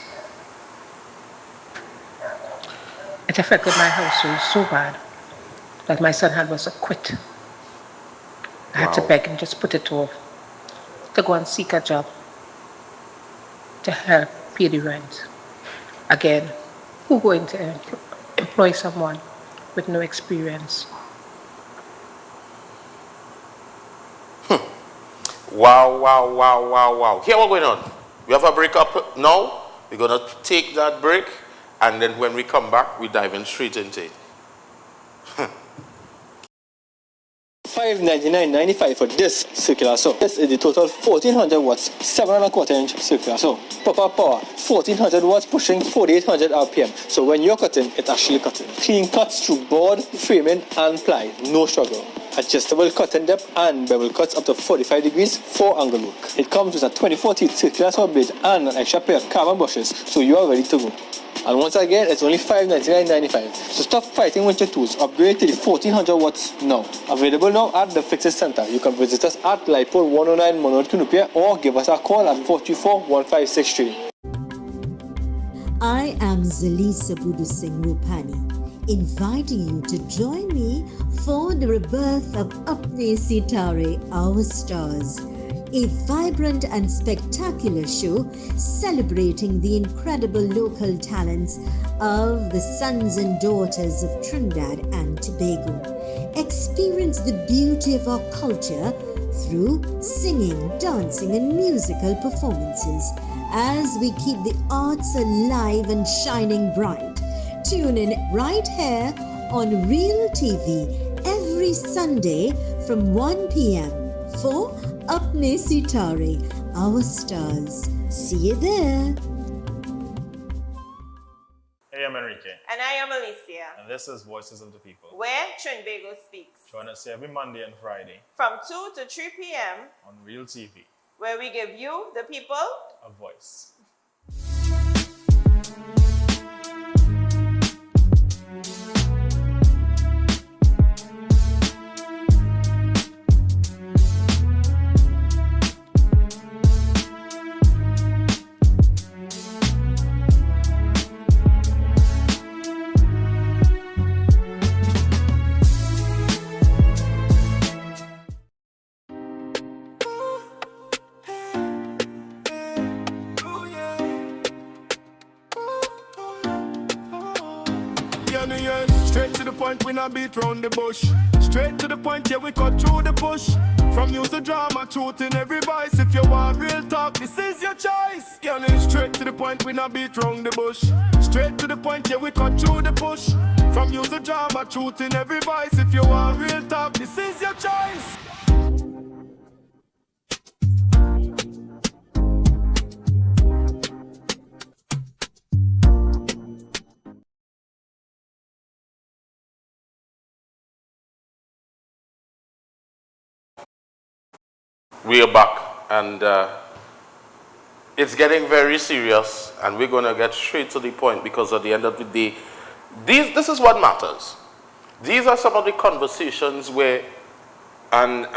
It affected my household so bad that my son had to quit. I had to beg him, just put it off, to go and seek a job to help pay the rent. Again, who's going to employ someone with no experience? Wow. Here what's going on. We have a break up now. We're going to take that break, and then when we come back, we dive in straight into it. $599.95 for this circular saw. This is the total 1400 watts, 7¼ inch circular saw. Proper power, 1400 watts pushing 4800 RPM. So when you're cutting, it's actually cutting. Clean cuts through board, framing and ply. No struggle. Adjustable cutting depth and bevel cuts up to 45 degrees for angle work. It comes with a 24 teeth circular saw blade and an extra pair of carbon brushes, so you are ready to go. And once again, it's only $599.95. So stop fighting with your tools. Upgrade to the 1400 watts now. Available now at the Fixit Center. You can visit us at Lightpole 109 Monroe Cunupia or give us a call at 424-1563. I am Zalisa Budusing Rupani, inviting you to join me for the rebirth of Apne Sitare, Our Stars, a vibrant and spectacular show celebrating the incredible local talents of the sons and daughters of Trinidad and Tobago. Experience the beauty of our culture through singing, dancing, and musical performances as we keep the arts alive and shining bright. Tune in right here on Real TV every Sunday from 1 p.m. for Apne Sitare, Our Stars. See you there. Hey, I'm Enrique. And I am Alicia. And this is Voices of the People, where Trinbago speaks. Join us every Monday and Friday from 2 to 3 p.m. on Real TV, where we give you, the people, a voice. Straight to the point, we not beat round the bush. Straight to the point, yeah, we cut through the bush. From use the drama, truth in every voice. If you want real talk, this is your choice. Yeah, straight to the point, we not beat round the bush. Straight to the point, yeah, we cut through the bush. From use the drama, truth in every voice. If you want real talk, this is your choice. We are back, and it's getting very serious, and we're going to get straight to the point, because at the end of the day, this is what matters. These are some of the conversations where, and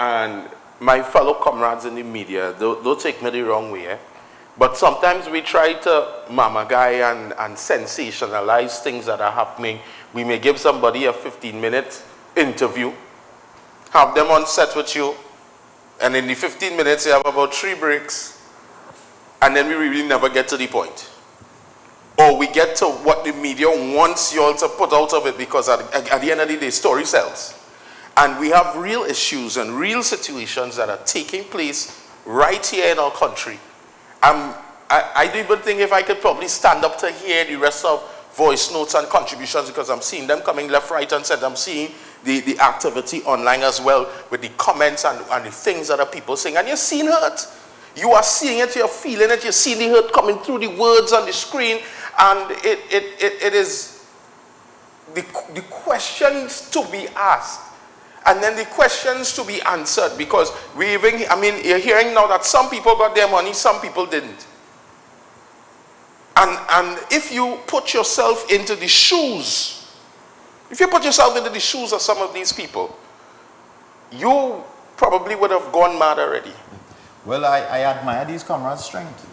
my fellow comrades in the media, don't take me the wrong way, but sometimes we try to mama guy and sensationalize things that are happening. We may give somebody a 15-minute interview, have them on set with you, and in the 15 minutes, you have about 3 breaks, and then we really never get to the point. Or we get to what the media wants you all to put out of it, because at the end of the day, story sells. And we have real issues and real situations that are taking place right here in our country. I don't even think if I could probably stand up to hear the rest of voice notes and contributions, because I'm seeing them coming left, right, and center. I'm seeing the activity online as well with the comments and the things that are people saying. And you're seeing hurt. You are seeing it, you're feeling it, you're seeing the hurt coming through the words on the screen. And it is the questions to be asked. And then the questions to be answered, because you're hearing now that some people got their money, some people didn't. And if you put yourself into the shoes, of some of these people, you probably would have gone mad already. Well, I admire these comrades' strength,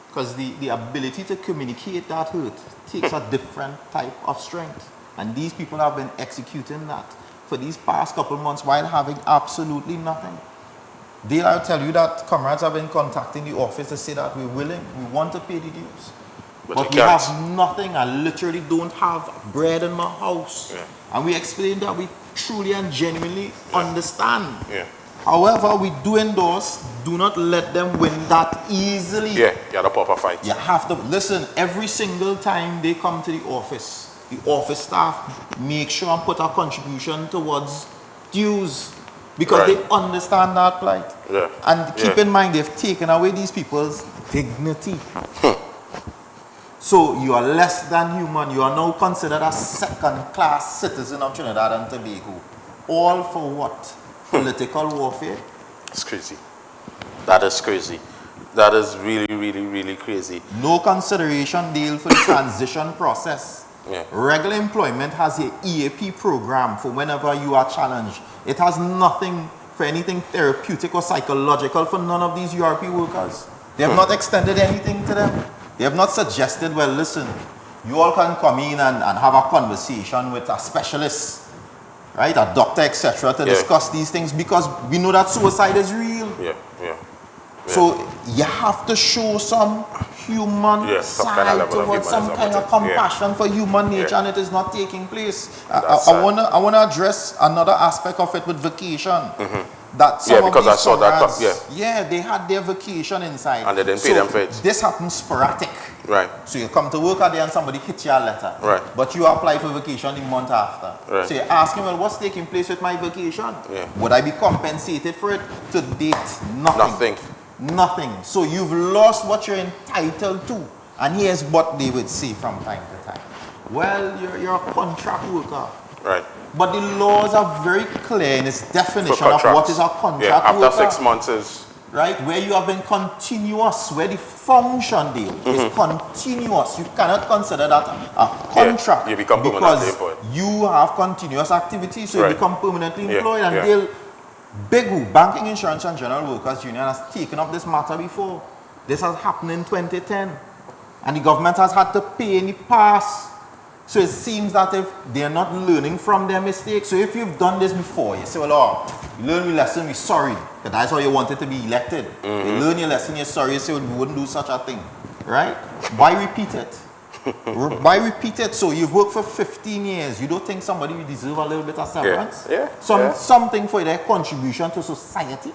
because the ability to communicate that hurt takes a different type of strength. And these people have been executing that for these past couple months while having absolutely nothing. Dale, I'll tell you that comrades have been contacting the office to say that we're willing, we want to pay the dues. But we have nothing. I literally don't have bread in my house. Yeah. And we explained that we truly and genuinely understand. Yeah. However, we do endorse, do not let them win that easily. Yeah, you have to pop a fight. You have to, listen, every single time they come to the office staff make sure and put a contribution towards dues, because they understand that plight. Yeah. And keep in mind, they've taken away these people's dignity. So you are less than human. You are now considered a second-class citizen of Trinidad and Tobago. All for what? Political warfare? It's crazy. That is crazy. That is really, really, really crazy. No consideration deal for the transition process. Yeah. Regular employment has a EAP program for whenever you are challenged. It has nothing for anything therapeutic or psychological for none of these URP workers. They have not extended anything to them. They have not suggested, well, listen, you all can come in and have a conversation with a specialist, right, a doctor, etc., to discuss these things, because we know that suicide is real. So you have to show some human side towards some kind of compassion for human nature, and it is not taking place. I wanna address another aspect of it with vacation. That some of these comrades, they had their vacation inside. And they didn't pay them for it. This happens sporadic. Right. So you come to work a day and somebody hits you a letter. Right. But you apply for vacation the month after. Right. So you're asking, well, what's taking place with my vacation? Yeah. Would I be compensated for it? To date, nothing. Nothing. So you've lost what you're entitled to. And here's what they would say from time to time. Well, you're a contract worker. Right. But the laws are very clear in its definition of what is a contract after worker. 6 months is... Right, where you have been continuous, where the function deal is continuous. You cannot consider that a contract, you become because you have continuous activity, so you become permanently employed. And BIGU, Banking, Insurance and General Workers Union, has taken up this matter before. This has happened in 2010. And the government has had to pay in the past. So it seems that if they're not learning from their mistakes, so if you've done this before, you say, well, you learn your lesson, we're sorry, because that's how you wanted to be elected. You learn your lesson, you're sorry, you say, well, we wouldn't do such a thing, right? Why repeat it? Why repeat it? So you've worked for 15 years, you don't think somebody will deserve a little bit of severance? Something for their contribution to society?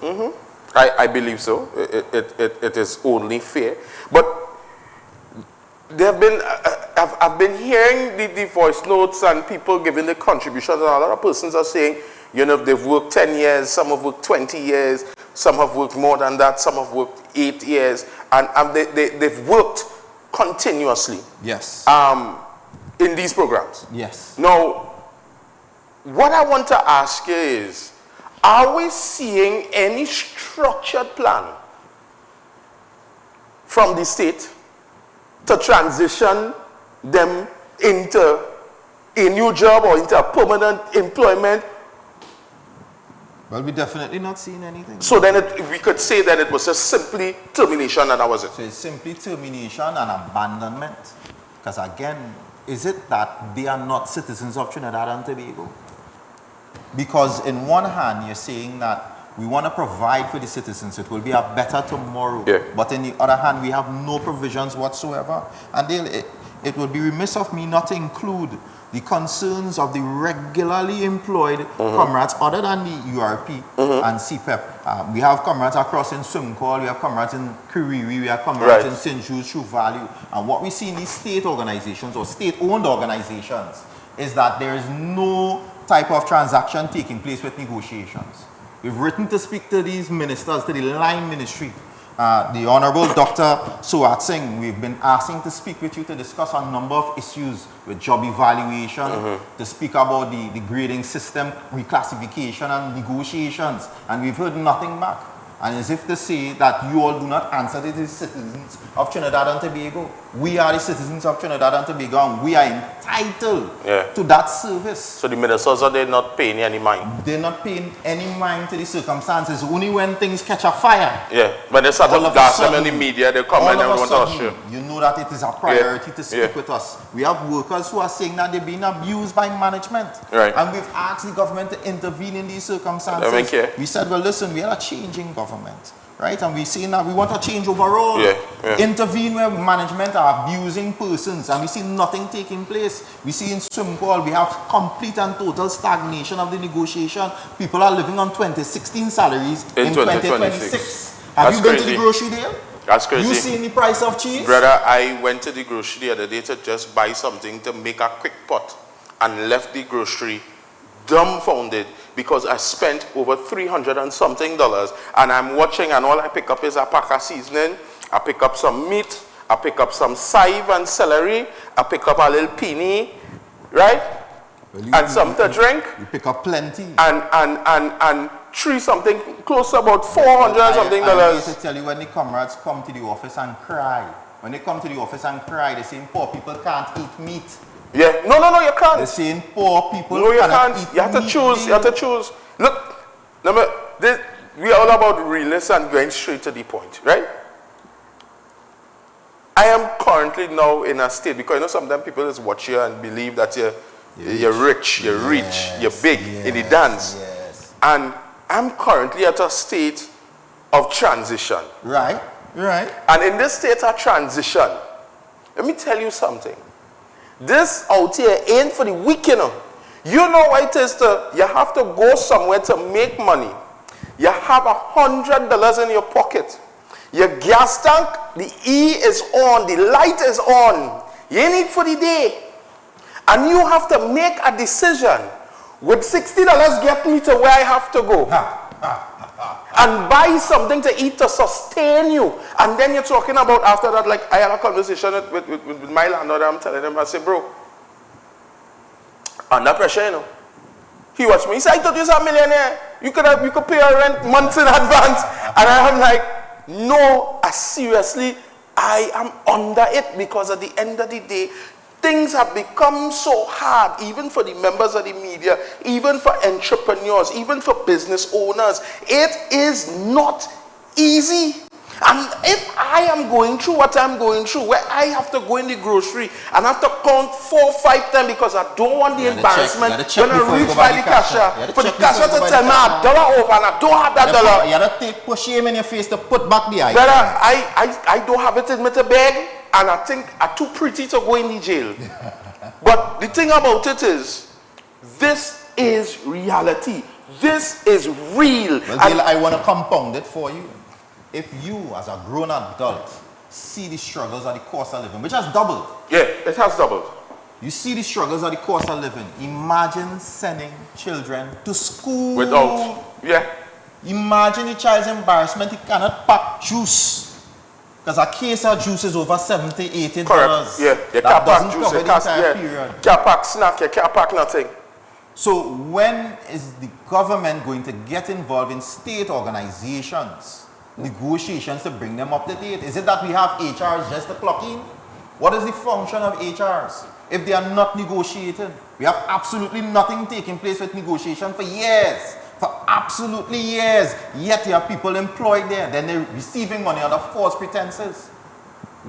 I believe so. It is only fair. But there have been, I've been hearing the voice notes and people giving the contributions, and a lot of persons are saying, you know, they've worked 10 years, some have worked 20 years, some have worked more than that, some have worked 8 years, and they've worked continuously. Yes. In these programs. Yes. Now, what I want to ask you is, are we seeing any structured plan from the state to transition them into a new job or into a permanent employment? Well, we're definitely not seeing anything. So then we could say that it was just simply termination, and that was it. So it's simply termination and abandonment. Because again, is it that they are not citizens of Trinidad and Tobago? Because in one hand, you're saying that we want to provide for the citizens, it will be a better tomorrow. But in the other hand, we have no provisions whatsoever. And it would be remiss of me not to include the concerns of the regularly employed comrades other than the URP and CPEP. We have comrades across in Sumcol, we have comrades in Kiriri, we have comrades in St. Jude's, True Value. And what we see in these state organizations or state-owned organizations is that there is no type of transaction taking place with negotiations. We've written to speak to these ministers, to the line ministry. The Honorable Dr. Suwat Singh, we've been asking to speak with you to discuss a number of issues with job evaluation, to speak about the grading system, reclassification and negotiations, and we've heard nothing back. And as if to say that you all do not answer to the citizens of Trinidad and Tobago. We are the citizens of Trinidad and Tobago, and we are entitled to that service. So the ministers are they not paying any mind? They're not paying any mind to the circumstances. Only when things catch a fire. Yeah, when they start to gas them in the media, they come and everyone to us. You know that it is a priority to speak with us. We have workers who are saying that they're being abused by management. And we've asked the government to intervene in these circumstances. We said, well, listen, we are a changing government. Right? And we're saying that we want a change overall. Intervene where management are abusing persons, and we see nothing taking place. We see in Sumcol, we have complete and total stagnation of the negotiation. People are living on 2016 salaries in 2026. Have you been to the grocery deal? That's crazy. You seen the price of cheese? Brother, I went to the grocery the other day to just buy something to make a quick pot and left the grocery dumbfounded because I spent over $300 and something, and I'm watching, and all I pick up is a pack of seasoning, I pick up some meat, I pick up some chive and celery, I pick up a little peony, right? Well, and some to drink. You pick up plenty. And three something, close to about $400 and something. I need to tell you, when the comrades come to the office and cry, when they come to the office and cry, they say poor people can't eat meat. Yeah, no, you can't. They're saying poor people no, you cannot can't. Eat you have to choose. You have to choose. Look, we are all about realness and going straight to the point, right? I am currently now in a state, because you know sometimes people just watch you and believe that you're rich, you're rich, you're big in the dance. And I'm currently at a state of transition. Right. And in this state of transition, let me tell you something. This out here ain't for the weak, you know. You know why it is you have to go somewhere to make money. You have $100 in your pocket. Your gas tank, the E is on, the light is on. You ain't it for the day. And you have to make a decision. Would $60 get me to where I have to go? And buy something to eat to sustain you. And then you're talking about after that, like I had a conversation with my landlord, I'm telling him, I said, bro, under pressure, you know. He watched me, he said, I thought you was a millionaire. You could pay your rent months in advance. And I'm like, no, seriously, I am under it, because at the end of the day, things have become so hard, even for the members of the media, even for entrepreneurs, even for business owners. It is not easy. And if I am going through what I'm going through, where I have to go in the grocery and have to count 4 or 5 times because I don't want the embarrassment when I reach by the cashier, for the cashier to tell me $1 off and I don't have that dollar. You have to push him in your face to put back the item. Brother, I don't have it in me to beg, and I think I'm too pretty to go in the jail. But the thing about it is, this is reality. This is real. Well, Dale, I want to compound it for you. If you, as a grown adult, see the struggles of the cost of living, which has doubled. Yeah, it has doubled. You see the struggles of the cost of living. Imagine sending children to school. Without, Imagine the child's embarrassment. He cannot pack juice. Because a case of juice is over $70, $80. Correct. Yeah, you can't pack juice. You can't pack snack. You can't pack nothing. So when is the government going to get involved in state organizations? Negotiations to bring them up to date? Is it that we have HRs just to clock in? What is the function of HRs if they are not negotiating? We have absolutely nothing taking place with negotiation for years. For absolutely years. Yet you have people employed there. Then they're receiving money under false pretenses.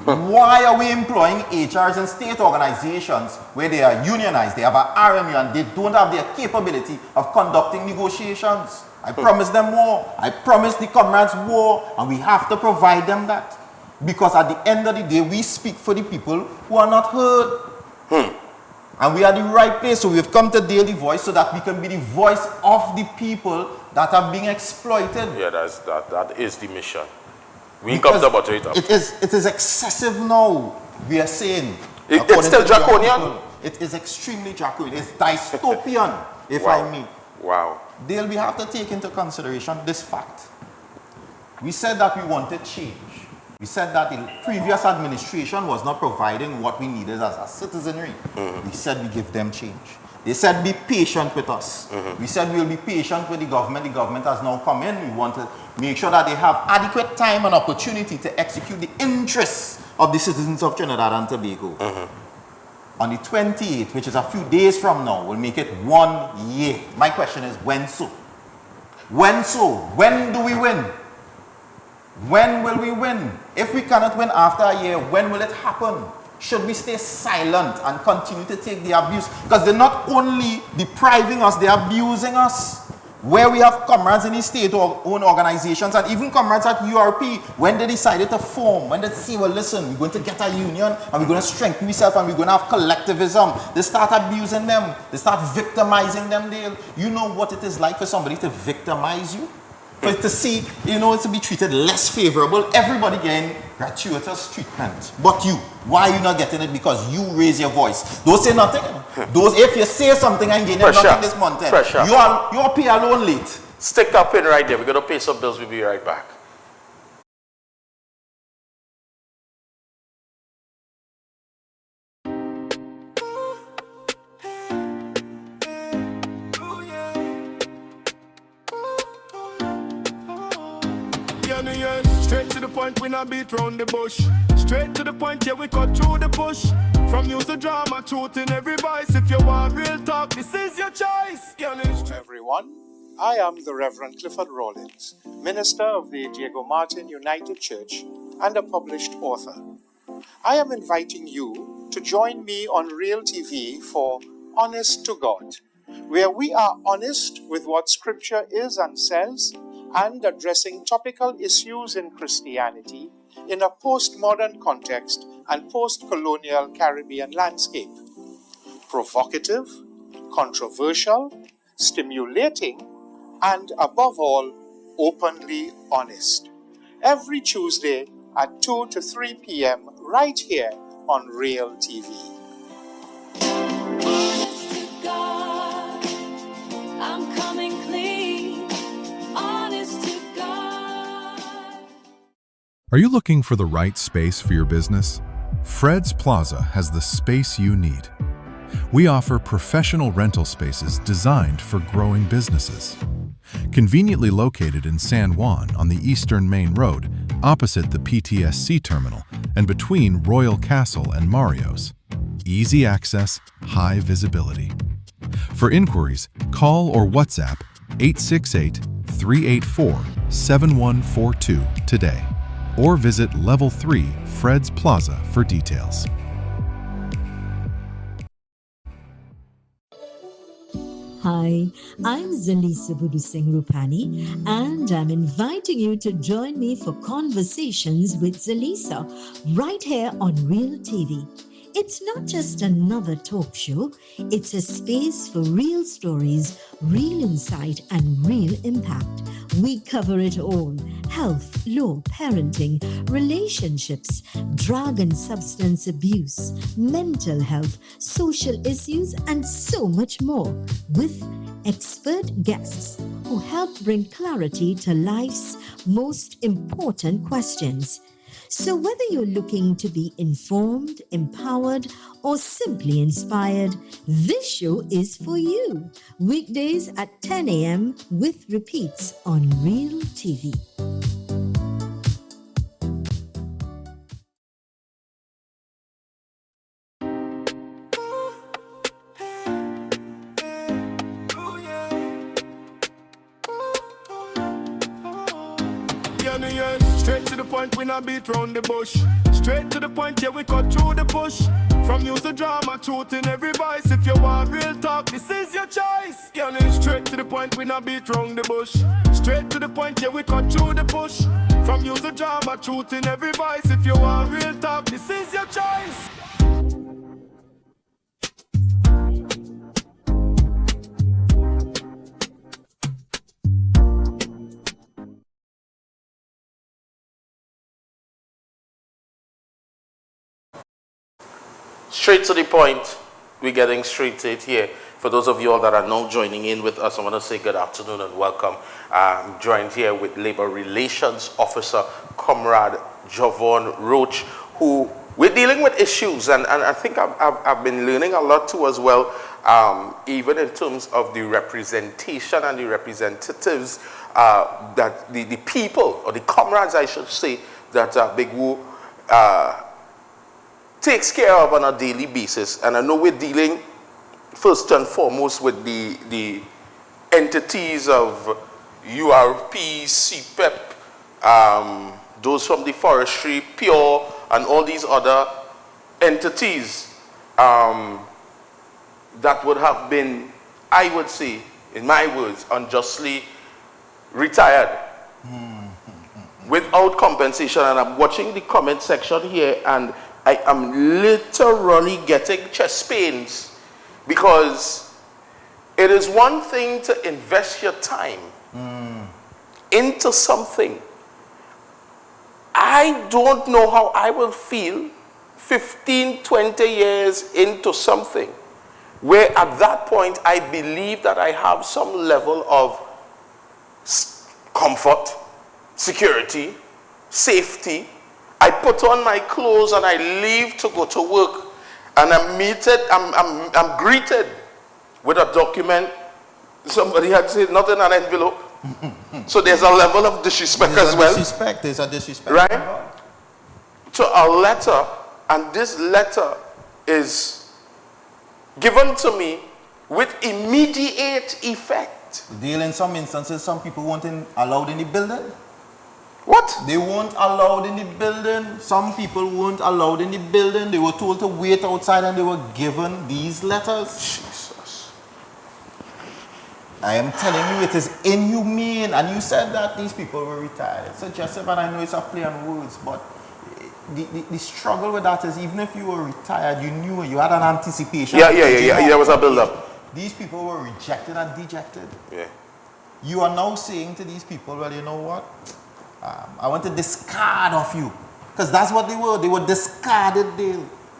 Why are we employing HRs in state organizations where they are unionized, they have an RMU, and they don't have the capability of conducting negotiations? I promised them more. I promised the comrades more, and we have to provide them that. Because at the end of the day, we speak for the people who are not heard. And we are the right place, so we've come to Daily Voice so that we can be the voice of the people that are being exploited. Yeah, that is the mission. We come to butter it up. It is excessive now, we are saying. It's still draconian? It is extremely draconian. It's dystopian, if I may. Wow. Dale, we have to take into consideration this fact. We said that we wanted change. We said that the previous administration was not providing what we needed as a citizenry. We said we give them change. They said be patient with us. We said we'll be patient with the government. The government has now come in. We want to make sure that they have adequate time and opportunity to execute the interests of the citizens of Trinidad and Tobago. On the 28th, which is a few days from now, we'll make it 1 year. My question is, when so? When so? When do we win? When will we win? If we cannot win after a year, when will it happen? Should we stay silent and continue to take the abuse? Because they're not only depriving us, they're abusing us. Where we have comrades in the state-owned organizations and even comrades at URP, when they decided to form, when they say, well, listen, we're going to get a union and we're going to strengthen ourselves and we're going to have collectivism, they start abusing them. They start victimizing them. You know what it is like for somebody to victimize you? For it to see, to be treated less favorable, everybody getting gratuitous treatment. But you, why are you not getting it? Because you raise your voice. Don't say nothing. If you say something and get nothing this month, you're pay alone late. Stick that pin right there. We're going to pay some bills. We'll be right back. Straight to the point, we not beat round the bush. Straight to the point, yeah, we cut through the bush. From use the drama, truth in every voice. If you want real talk, this is your choice. Hello everyone, I am the Reverend Clifford Rawlins, minister of the Diego Martin United Church and a published author. I am inviting you to join me on Real TV for Honest to God, where we are honest with what Scripture is and says, and addressing topical issues in Christianity in a postmodern context and post-colonial Caribbean landscape. Provocative, controversial, stimulating, and above all, openly honest. Every Tuesday at 2 to 3 p.m. right here on Real TV. Honest to God, I'm coming clean. Honest to God. Are you looking for the right space for your business? Fred's Plaza has the space you need. We offer professional rental spaces designed for growing businesses. Conveniently located in San Juan on the Eastern Main Road, opposite the PTSC terminal and between Royal Castle and Mario's. Easy access, high visibility. For inquiries, call or WhatsApp 868-384-7142 today, or visit Level 3 Fred's Plaza for details. Hi, I'm Zalisa Budu Singh Rupani, and I'm inviting you to join me for Conversations with Zalisa right here on Real TV. It's not just another talk show, it's a space for real stories, real insight, and real impact. We cover it all: health, law, parenting, relationships, drug and substance abuse, mental health, social issues, and so much more, with expert guests who help bring clarity to life's most important questions. So whether you're looking to be informed, empowered, or simply inspired, this show is for you. Weekdays at 10 a.m. with repeats on Real TV. Straight to the point, we not beat round the bush. Straight to the point, yeah, we cut through the bush. From use the drama, truth in every voice. If you want real talk, this is your choice. Straight to the point, we not beat round the bush. Straight to the point, yeah, we cut through the bush. From use the drama, truth in every voice. If you want real talk, this is your choice. Straight to the point, we're getting straight to it here. For those of you all that are now joining in with us, I want to say good afternoon and welcome. I'm joined here with Labor Relations Officer, Comrade Javon Roach, who we're dealing with issues, and I think I've been learning a lot too as well, even in terms of the representation and the representatives that the people, or the comrades I should say, that Big Woo takes care of on a daily basis. And I know we're dealing first and foremost with the entities of URP, CPEP, those from the forestry, Pure, and all these other entities that would have been, I would say, in my words, unjustly retired without compensation. And I'm watching the comment section here, and I am literally getting chest pains, because it is one thing to invest your time into something. I don't know how I will feel 15, 20 years into something where at that point I believe that I have some level of comfort, security, safety. I put on my clothes and I leave to go to work, and I'm greeted with a document. Somebody had said not in an envelope. So there's a level of disrespect as well. There's a disrespect. Right? To a letter, and this letter is given to me with immediate effect. Deal in some instances, some people weren't allowed in the building. What? They weren't allowed in the building. Some people weren't allowed in the building. They were told to wait outside, and they were given these letters. Jesus. I am telling you, it is inhumane. And you said that these people were retired. It's suggestive, and I know it's a play on words, but the struggle with that is, even if you were retired, you knew, you had an anticipation. Yeah. There was a build-up. These people were rejected and dejected. Yeah. You are now saying to these people, well, you know what? I want to discard of you. Because that's what they were. They were discarded.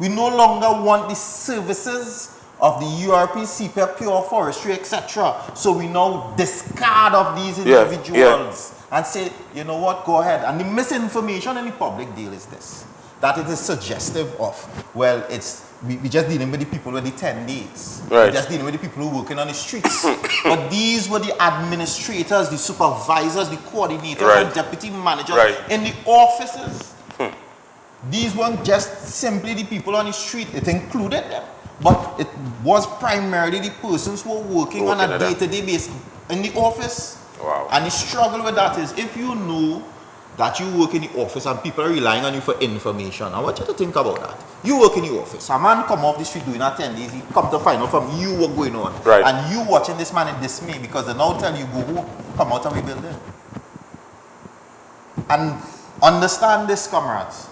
We no longer want the services of the URP, CPEP, Pure Forestry, etc. So we now discard of these individuals and say, you know what, go ahead. And the misinformation in the public deal is this, that it is suggestive of, well, we just dealing with the people with the 10 days. Right. We're just dealing with the people who are working on the streets. But these were the administrators, the supervisors, the coordinators, and deputy managers in the offices. These weren't just simply the people on the street. It included them. But it was primarily the persons who were working on a day-to-day basis in the office. Wow. And the struggle with that is, if you know that you work in the office and people are relying on you for information, I want you to think about that. You work in the office. A man come off the street doing a 10 days, he come to find out from you what's going on. Right. And you watching this man in dismay, because they now tell you, go home, come out of the building. And understand this, comrades.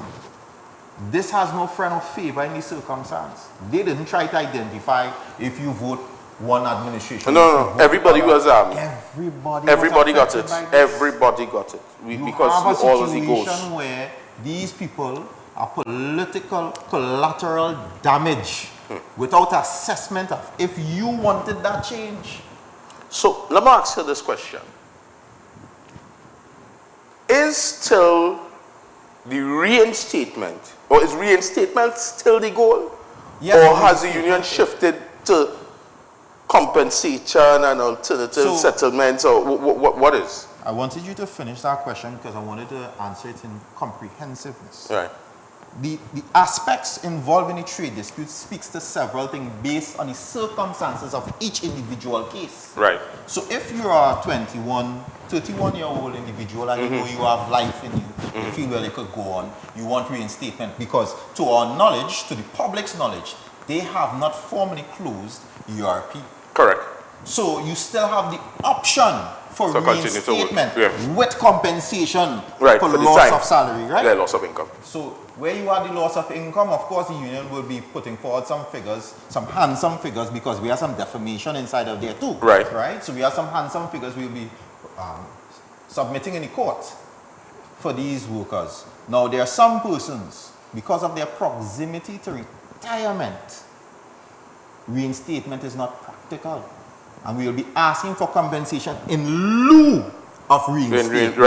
This has no friend or favor in this circumstance. They didn't try to identify if you vote one administration. No. Everybody was Everybody got it. Everybody got it. Because have a all of the situation goals. where these people are political collateral damage without assessment of if you wanted that change. So let me ask you this question. Is still the reinstatement, or is reinstatement still the goal? Yes, or has the union shifted to compensation and alternative settlements, or what is? I wanted you to finish that question because I wanted to answer it in comprehensiveness. Right. The aspects involved in a trade dispute speaks to several things based on the circumstances of each individual case. Right. So if you are a 31-year-old individual and you know you have life in you, you feel well you could go on, you want reinstatement, because to our knowledge, to the public's knowledge, they have not formally closed URP. Correct. So you still have the option for So continue to work. reinstatement with compensation Right, for for the loss time. of salary, right? Yeah, loss of income. So where you are the loss of income, of course the union will be putting forward some figures, some handsome figures, because we have some defamation inside of there too. Right. Right? So we have some handsome figures we'll be submitting in the court for these workers. Now there are some persons, because of their proximity to retirement, reinstatement is not practical. And we will be asking for compensation in lieu of reinstatement.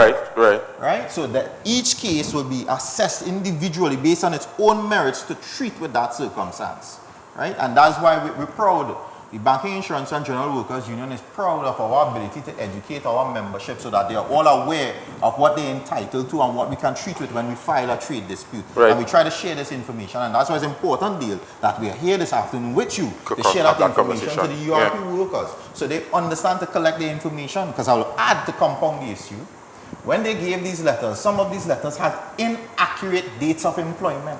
Right? So that each case will be assessed individually based on its own merits to treat with that circumstance. Right? And that's why we're proud. The Banking, Insurance and General Workers Union is proud of our ability to educate our membership so that they are all aware of what they're entitled to and what we can treat with when we file a trade dispute. Right. And we try to share this information, and that's why it's important, Dale, that we are here this afternoon with you to share that information to the URP workers so they understand to collect the information, because I will add to compound the issue. When they gave these letters, some of these letters had inaccurate dates of employment.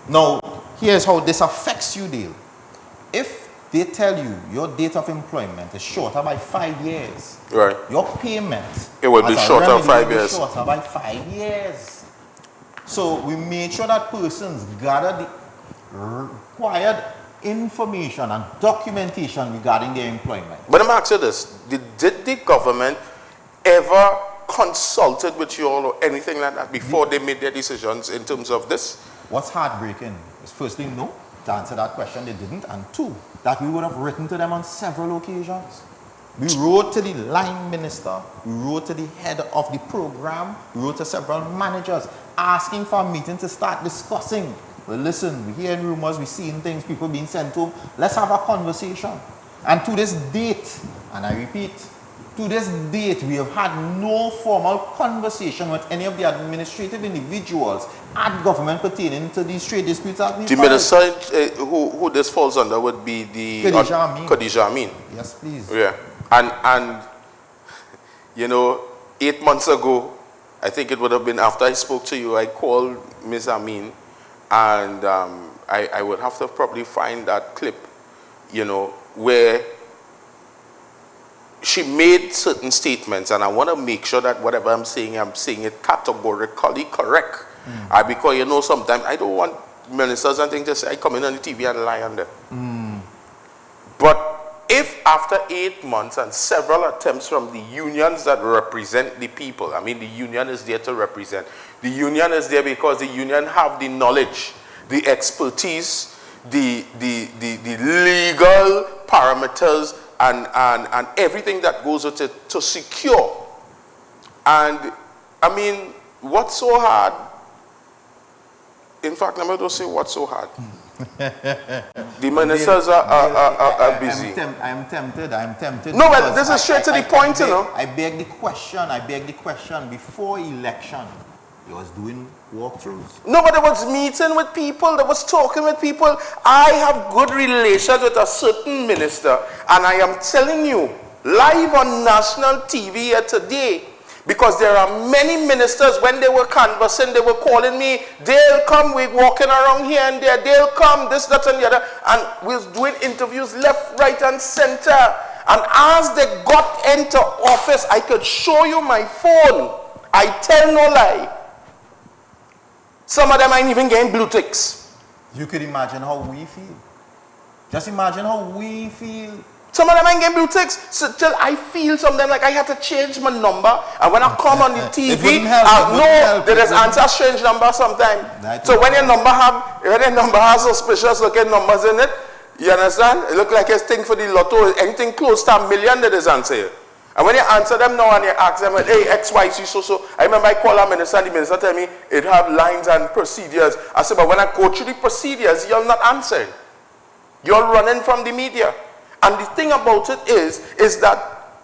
Now, here's how this affects you, Dale. If they tell you your date of employment is shorter by 5 years, right, your payment will be shorter 5 years. Shorter by 5 years. So we made sure that persons gather the required information and documentation regarding their employment. But I'm asking this, did the government ever consulted with you all or anything like that before they made their decisions in terms of this? What's heartbreaking is, firstly, no. To answer that question, they didn't. And two, that we would have written to them on several occasions. We wrote to the line minister, we wrote to the head of the program, we wrote to several managers asking for a meeting to start discussing. Well, listen, we're hearing rumors, we're seeing things, people being sent home. Let's have a conversation. And to this date, and I repeat, to this date, we have had no formal conversation with any of the administrative individuals at government pertaining to these trade disputes that we The minister who this falls under would be the Khadija Amin. Yes, please. Yeah. And you know, 8 months ago, I think it would have been after I spoke to you, I called Ms. Amin, and I would have to probably find that clip, you know, where she made certain statements, and I want to make sure that whatever I'm saying it categorically correct. Because, you know, sometimes I don't want ministers and things to say, I come in on the TV and lie on them. But if after 8 months and several attempts from the unions that represent the people, I mean, the union is there to represent. The union is there because the union have the knowledge, the expertise, the legal parameters, and everything that goes with it to secure. And I mean, what's so hard? In fact, let me just say what's so hard. The ministers are busy. I'm tempted. No, well, this is straight to the point, you know. I beg the question. Before election, he was doing walkthroughs. No, but there was meeting with people, there was talking with people. I have good relations with a certain minister, and I am telling you, live on national TV here today, because there are many ministers, when they were canvassing, they were calling me, they'll come, we're walking around here and there, they'll come, this, that, and the other. And we was doing interviews left, right, and center. And as they got into office, I could show you my phone. I tell no lie. Some of them ain't even getting blue ticks. You could imagine how we feel. Just imagine how we feel. Some of them ain't getting blue ticks. So till I feel something like I had to change my number. And when I come on the TV, they just answer strange number sometimes. So when your number has suspicious looking numbers in it, you understand? It look like a thing for the lotto. Anything close to $1 million, they just answer you. And when you answer them now and you ask them, hey, XYZ, so, I remember I called a minister and the minister tell me it have lines and procedures. I said, but when I go through the procedures, you're not answering. You're running from the media. And the thing about it is that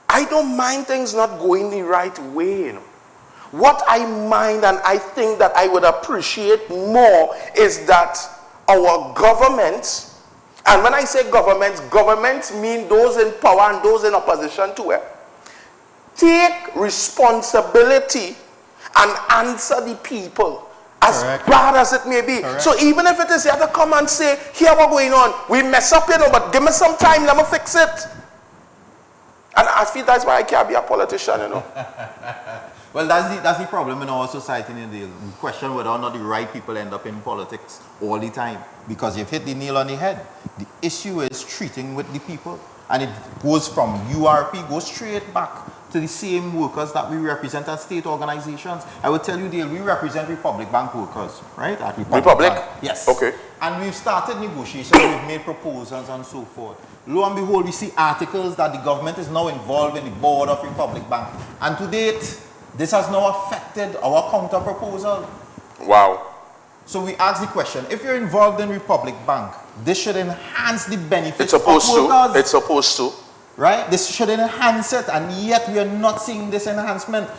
I don't mind things not going the right way. You know. What I mind and I think that I would appreciate more is that our government, and when I say governments mean those in power and those in opposition to it, take responsibility and answer the people. As bad as it may be. So even if it is, you have to come and say, here what's going on. We mess up, you know, but give me some time, let me fix it. And I feel that's why I can't be a politician, you know. Well, that's the problem in our society. We question whether or not the right people end up in politics all the time. Because you've hit the nail on the head. The issue is treating with the people. And it goes from URP, goes straight back to the same workers that we represent at state organizations. I will tell you, Dale, we represent Republic Bank workers, right? At Republic? Bank. Yes. Okay. And we've started negotiations, we've made proposals and so forth. Lo and behold, we see articles that the government is now involved in the board of Republic Bank. And to date, this has now affected our counter proposal. Wow. So we ask the question, if you're involved in Republic Bank, this should enhance the benefits It's supposed of workers. to. It's supposed to. Right? This should enhance it, and yet we are not seeing this enhancement.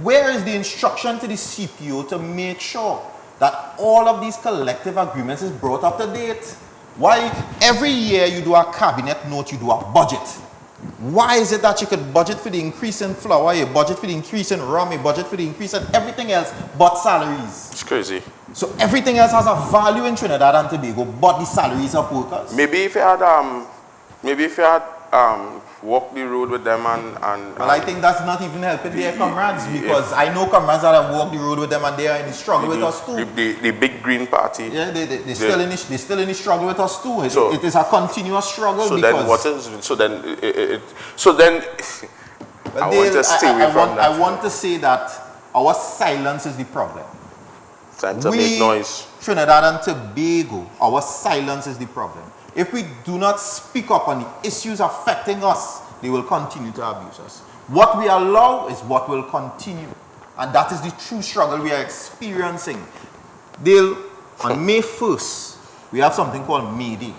Where is the instruction to the CPO to make sure that all of these collective agreements is brought up to date? Why every year you do a cabinet note, you do a budget? Why is it that you could budget for the increase in flour, you budget for the increase in rum, you budget for the increase in everything else but salaries? It's crazy. So everything else has a value in Trinidad and Tobago but the salaries of workers? Maybe if you had walked the road with them and well, I think that's not even helping their comrades, because I know comrades that have walked the road with them and they are in the struggle with us too. The big green party. Yeah, they're still in the struggle with us too. It is a continuous struggle. So because then what is so then well, I want to stay away from that. I want to say that our silence is the problem. Time to make noise. Trinidad and Tobago, our silence is the problem. If we do not speak up on the issues affecting us, they will continue to abuse us. What we allow is what will continue. And that is the true struggle we are experiencing. On May 1st, we have something called May Day.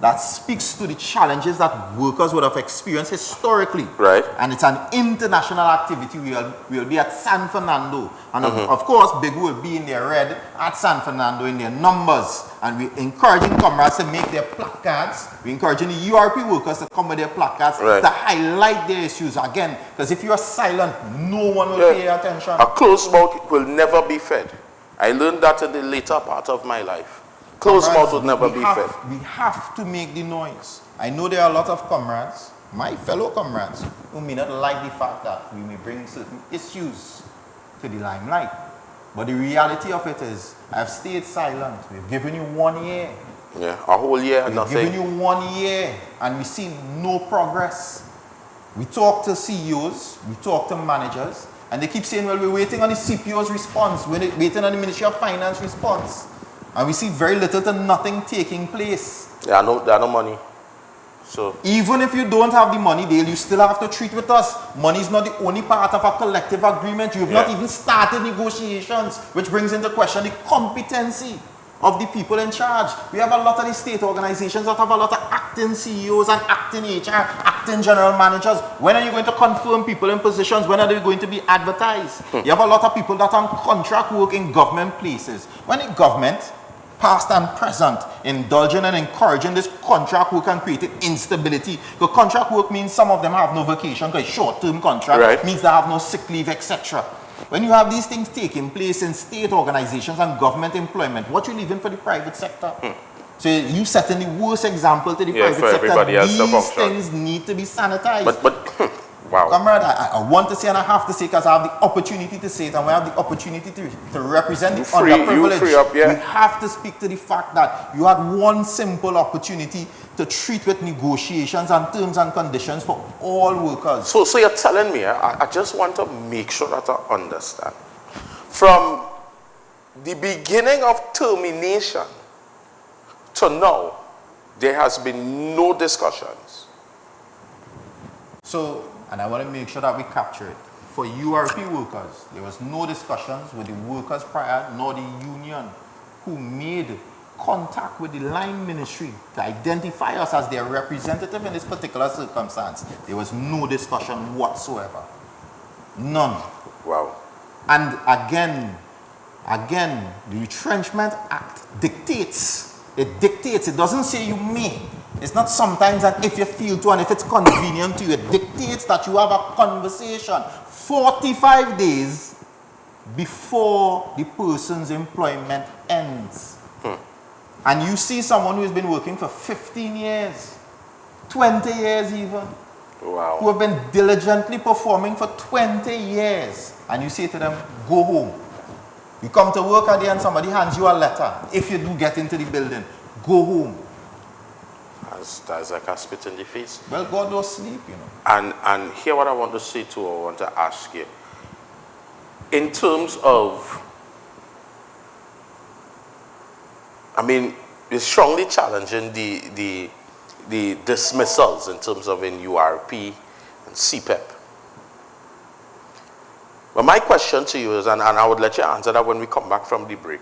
That speaks to the challenges that workers would have experienced historically. Right. And it's an international activity. We will be at San Fernando. And of course, Begu will be in their red at San Fernando in their numbers. And we're encouraging comrades to make their placards. We're encouraging the URP workers to come with their placards to highlight their issues. Again, because if you are silent, no one will pay attention. A closed mouth will never be fed. I learned that in the later part of my life. Closed mouth would never be fed. We have to make the noise. I know there are a lot of comrades, my fellow comrades, who may not like the fact that we may bring certain issues to the limelight. But the reality of it is, I've stayed silent. We've given you 1 year. Yeah, a whole year, We've nothing. given you 1 year, and we see no progress. We talk to CEOs, we talk to managers, and they keep saying, well, we're waiting on the CPO's response, we're waiting on the Ministry of Finance response. And we see very little to nothing taking place. There are no money. So even if you don't have the money, Dale, you still have to treat with us. Money is not the only part of a collective agreement. You have not even started negotiations, which brings into question the competency of the people in charge. We have a lot of the state organizations that have a lot of acting CEOs and acting HR, acting general managers. When are you going to confirm people in positions? When are they going to be advertised? You have a lot of people that are on contract work in government places. When the government, past and present, indulging and encouraging this contract work and creating instability. Because contract work means some of them have no vacation, because short-term contract means they have no sick leave, etc. When you have these things taking place in state organizations and government employment, what you leaving for the private sector? So you setting the worst example to the private sector. These things need to be sanitized. But wow. Comrade, I want to say and I have to say, because I have the opportunity to say it, and we have the opportunity to represent the underprivileged. We have to speak to the fact that you had one simple opportunity to treat with negotiations and terms and conditions for all workers. So you're telling me, I just want to make sure that I understand. From the beginning of termination to now, there has been no discussions. So, and I want to make sure that we capture it. For URP workers, there was no discussions with the workers prior, nor the union, who made contact with the line ministry to identify us as their representative in this particular circumstance. There was no discussion whatsoever. None. Wow. And again, the Retrenchment Act dictates. It dictates. It doesn't say you may. It's not sometimes and if you feel to and if it's convenient to you. It dictates that you have a conversation 45 days before the person's employment ends. And you see someone who has been working for 15 years, 20 years even. Wow. who have been diligently performing for 20 years. And you say to them, go home. You come to work at the end, somebody hands you a letter. If you do get into the building, go home. That's like a spit in the face. Well, God don't sleep, you know. And here what I want to say too, I want to ask you. In terms of, I mean, you're strongly challenging the dismissals in terms of in URP and CPEP. But my question to you is, and I would let you answer that when we come back from the break,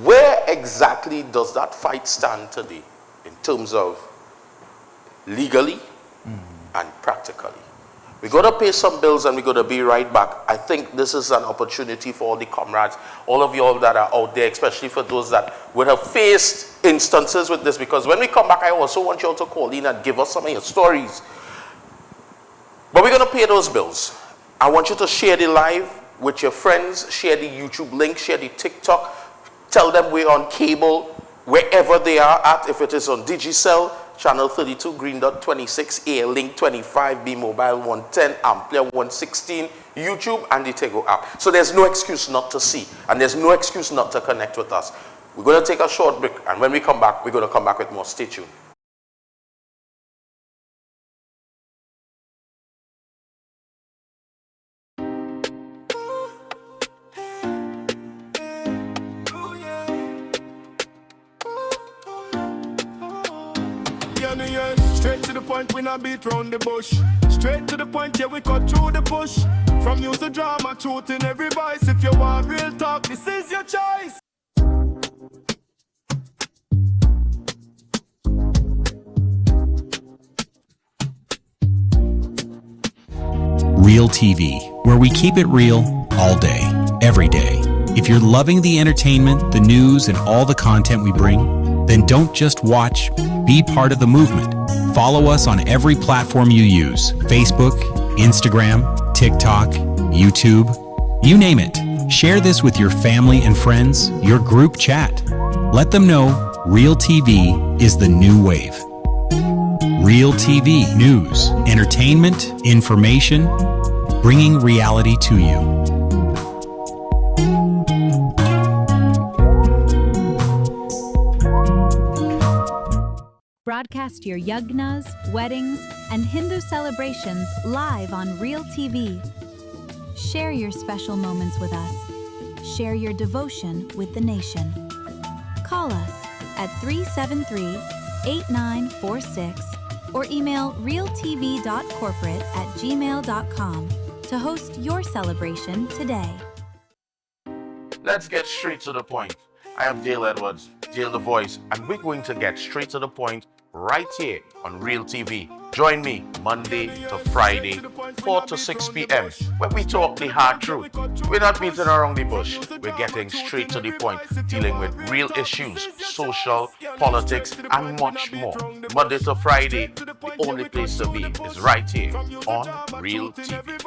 where exactly does that fight stand today in terms of legally and practically? We got to pay some bills and we got to be right back. I think this is an opportunity for all the comrades, all of you all that are out there, especially for those that would have faced instances with this, because when we come back, I also want you all to call in and give us some of your stories. But we're going to pay those bills. I want you to share the live with your friends, share the YouTube link, share the TikTok, tell them we're on cable, wherever they are at, if it is on Digicel, channel 32, Green Dot 26, A Link 25, B Mobile 110, Amplia 116, YouTube, and the Tego app. So there's no excuse not to see, and there's no excuse not to connect with us. We're going to take a short break, and when we come back, we're going to come back with more. Stay tuned. Straight to the point, we not beat round the bush. Straight to the point, yeah, we cut through the bush. From news to drama, truth in every voice. If you want real talk, this is your choice. Real TV, where we keep it real all day, every day. If you're loving the entertainment, the news, and all the content we bring, then don't just watch, be part of the movement. Follow us on every platform you use: Facebook, Instagram, TikTok, YouTube, you name it. Share this with your family and friends, your group chat. Let them know Real TV is the new wave. Real TV, news, entertainment, information, bringing reality to you. Broadcast your yagnas, weddings, and Hindu celebrations live on Real TV. Share your special moments with us. Share your devotion with the nation. Call us at 373-8946 or email realtv.corporate@gmail.com to host your celebration today. Let's get straight to the point. I am Dale Edwards, Dale the Voice, and we're going to get straight to the point right here on Real TV. Join me Monday to Friday, 4 to 6 p.m. when we talk the hard truth. We're not beating around the bush. We're getting straight to the point, dealing with real issues, social, politics, and much more. Monday to Friday, the only place to be is right here on Real TV.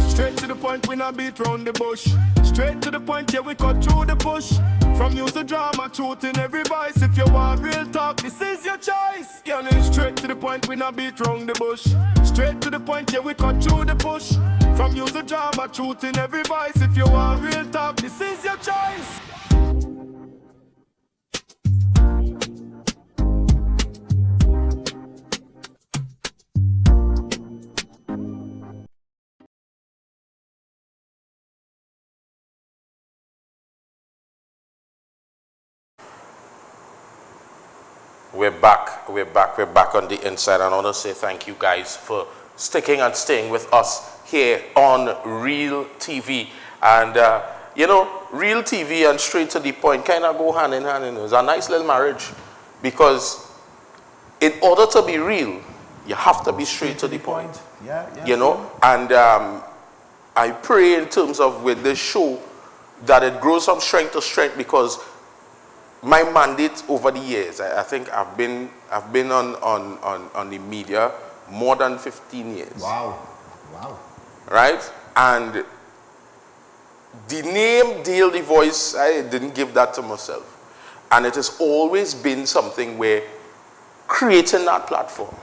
Straight to the point, we not beat round the bush. Straight to the point, yeah, we cut through the bush. From news to drama, truth in every voice. If you want real talk, this is your choice. Yeah, straight to the point, we not beat round the bush. Straight to the point, yeah, we cut through the bush. From news to drama, truth in every voice. If you want real talk, this is your choice. We're back on the inside, and I want to say thank you guys for sticking and staying with us here on Real TV. And you know, Real TV and straight to the point kind of go hand in hand. It's a nice little marriage, because in order to be real, you have to be straight to the point. Yeah, you know, and I pray in terms of with this show that it grows from strength to strength, because my mandate over the years, I think I've been on the media more than 15 years. Wow. Right? And the name Dale the Voice, I didn't give that to myself. And it has always been something where creating that platform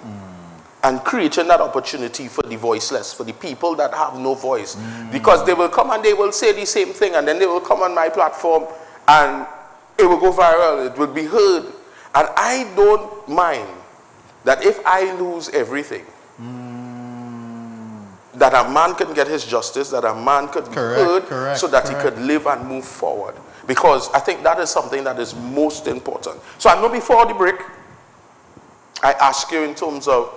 and creating that opportunity for the voiceless, for the people that have no voice. Because they will come and they will say the same thing, and then they will come on my platform and it will go viral, it will be heard. And I don't mind that if I lose everything, that a man can get his justice, that a man could be heard, so that he could live and move forward. Because I think that is something that is most important. So I know before the break, I ask you in terms of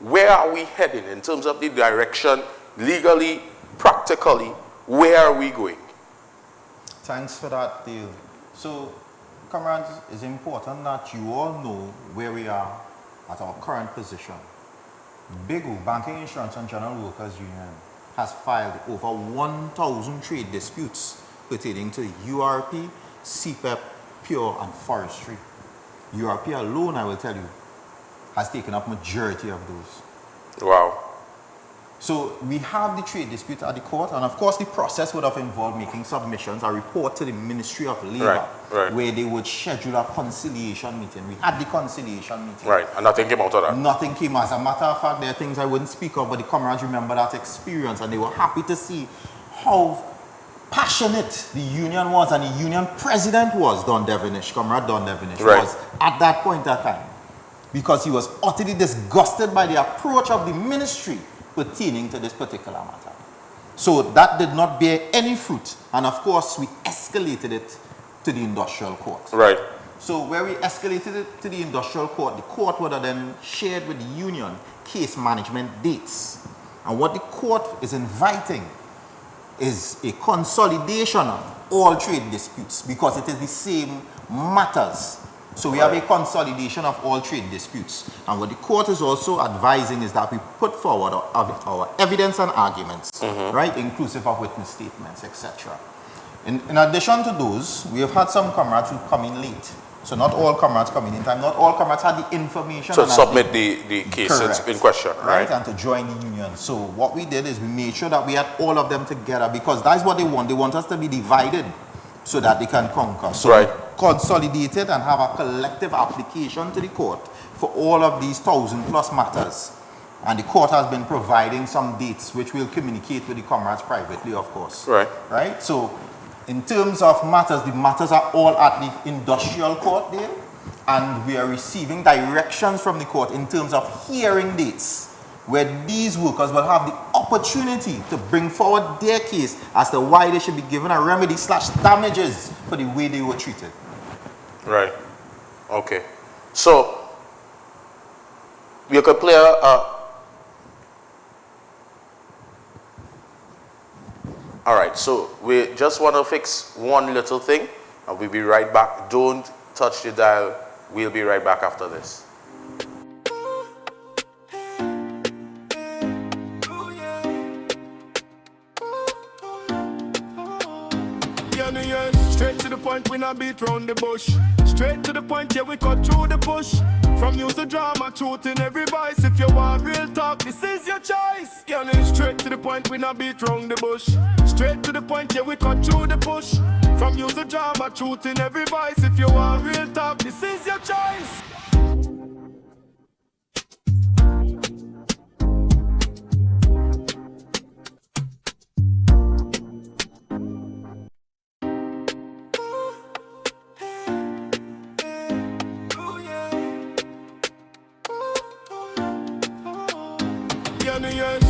where are we heading, in terms of the direction, legally, practically, where are we going? Thanks for that, Dale. So, comrades, it's important that you all know where we are at our current position. BIGU, Banking, Insurance and General Workers Union, has filed over 1,000 trade disputes pertaining to URP, CPEP, Pure and Forestry. URP alone, I will tell you, has taken up majority of those. Wow. So we have the trade dispute at the court, and of course the process would have involved making submissions, a report to the Ministry of Labour, where they would schedule a conciliation meeting. We had the conciliation meeting. Right, and nothing came out of that. Nothing came. As a matter of fact, there are things I wouldn't speak of, but the comrades remember that experience, and they were happy to see how passionate the union was, and the union president was, Don Devenish, Comrade Don Devenish, was at that point at time, because he was utterly disgusted by the approach of the ministry pertaining to this particular matter. So that did not bear any fruit, and of course we escalated it to the industrial court. Right. So where we escalated it to the industrial court, the court would have then shared with the union case management dates. And what the court is inviting is a consolidation of all trade disputes, because it is the same matters. So we have a consolidation of all trade disputes. And what the court is also advising is that we put forward our evidence and arguments, right, inclusive of witness statements, etc. In addition to those, we have had some comrades who've come in late. So not all comrades come in time. Not all comrades had the information to submit the case in question, right? And to join the union. So what we did is we made sure that we had all of them together, because that's what they want. They want us to be divided so that they can conquer. So we consolidated and have a collective application to the court for all of these 1,000+ matters. And the court has been providing some dates which we'll communicate with the comrades privately, of course. Right? So in terms of matters, the matters are all at the industrial court there, and we are receiving directions from the court in terms of hearing dates, where these workers will have the opportunity to bring forward their case as to why they should be given a remedy / damages for the way they were treated. Right. Okay. So you could play all right, so we just want to fix one little thing, and we'll be right back. Don't touch the dial. We'll be right back after this. Straight to the point, we not beat round the bush. Straight to the point, yeah, we cut through the bush. From use the drama, truth in every voice. If you want real talk, this is your choice. Yeah, straight to the point, we not beat round the bush. Straight to the point, yeah, we cut through the bush. From use the drama, truth in every voice. If you want real talk, this is your choice.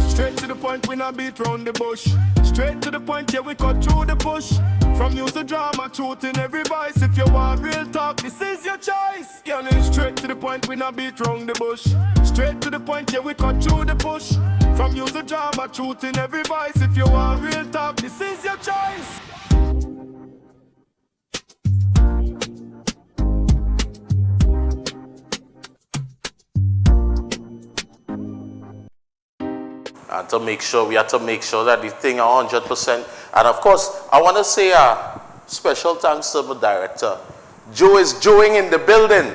Straight to the point, we not beat round the bush. Straight to the point, yeah, we cut through the bush. From use the drama, truth in every voice. If you want real talk, this is your choice. Yeah, straight to the point, we not beat round the bush. Straight to the point, yeah, we cut through the bush. From use the drama, truth in every voice. If you want real talk, this is your choice. And to make sure, we have to make sure that the thing 100%. And of course, I want to say a special thanks to the director, Joe is Joeing in the building.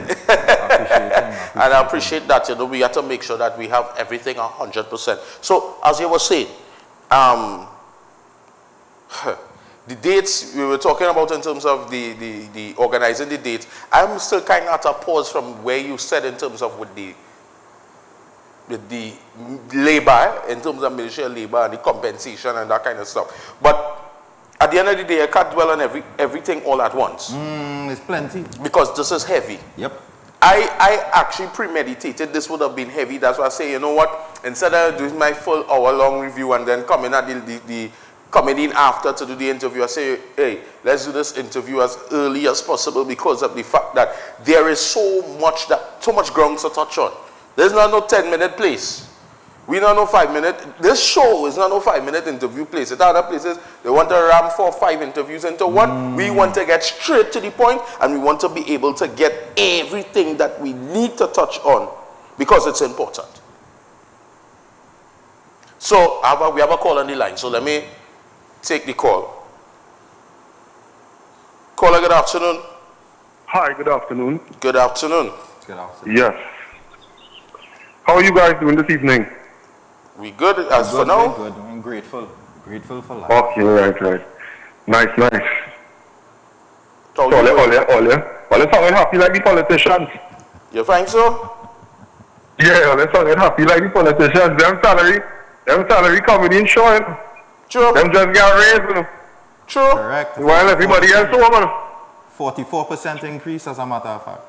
And I appreciate that. You know, we have to make sure that we have everything 100%. So, as you were saying, the dates we were talking about in terms of the organizing the dates, I'm still kind of at a pause from where you said in terms of with the labor, in terms of military labor and the compensation and that kind of stuff. But at the end of the day, I can't dwell on everything all at once. There's plenty. Because this is heavy. Yep. I actually premeditated this would have been heavy. That's why I say, you know what, instead of doing my full hour-long review and then coming at coming in after to do the interview, I say, hey, let's do this interview as early as possible because of the fact that there is so much ground to touch on. There's not no 10-minute place. We don't know 5-minute. This show is not no 5-minute interview place. At other places, they want to ram 4 or 5 interviews into one. We want to get straight to the point, and we want to be able to get everything that we need to touch on because it's important. So we have a call on the line. So let me take the call. Caller, good afternoon. Hi, good afternoon. Good afternoon. Good afternoon. Yes. How are you guys doing this evening? We good as for now? Good. I'm grateful. Grateful for life. Okay, right. Nice. So all sounding happy like the politicians. You think so? Yeah, all sounding happy like the politicians. Them salary coming in short. True. Them just got raised. You know. True. Correct. While everybody else over. 44% increase as a matter of fact.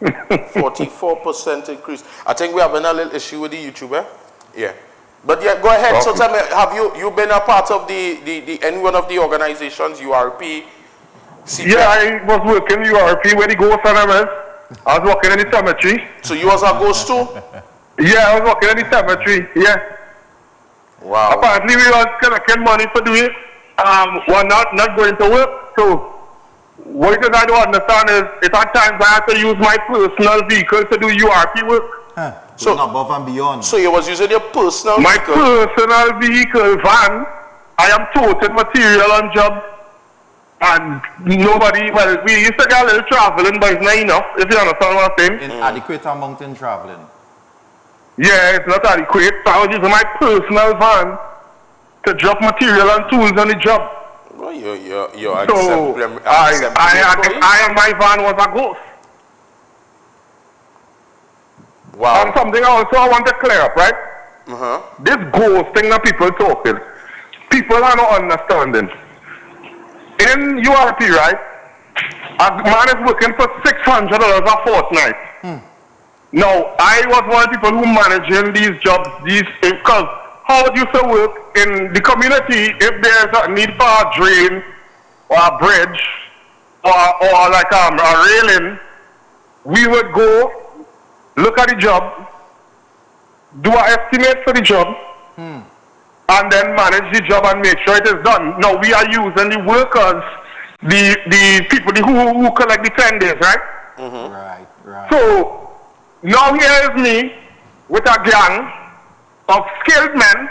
44% increase. I think we're having a little issue with the YouTuber. Yeah. But yeah, go ahead. So tell me, have you been a part of any one of the organizations, URP? CPI? Yeah, I was working in URP where the ghost and I was working in the cemetery. So you was a ghost too? Yeah, I was working in the cemetery. Yeah. Wow. Apparently we was collecting money for doing one not going to work. So what it is I don't understand is at times I have to use my personal vehicle to do URP work. So above and beyond. So you was using your personal my vehicle? personal vehicle van. I am toting material on job. And nobody, well, we used to get a little traveling, but it's not enough, if you understand what I'm saying. Inadequate amount in traveling. Yeah, it's not adequate. So I was using my personal van to drop material and tools on the job. Well, you're so I and my van was a ghost. Wow. And something also I want to clear up, right? This ghost thing that people talking, people are not understanding. In URP, right, a man is working for $600 a fortnight. Now, I was one of the people who managing these jobs, because how it used to work in the community, if there's a need for a drain or a bridge or like a railing, we would go look at the job, do an estimate for the job, and then manage the job and make sure it is done. Now we are using the workers, the people who collect the tenders, right? Right. So now here is me with a gang of skilled men.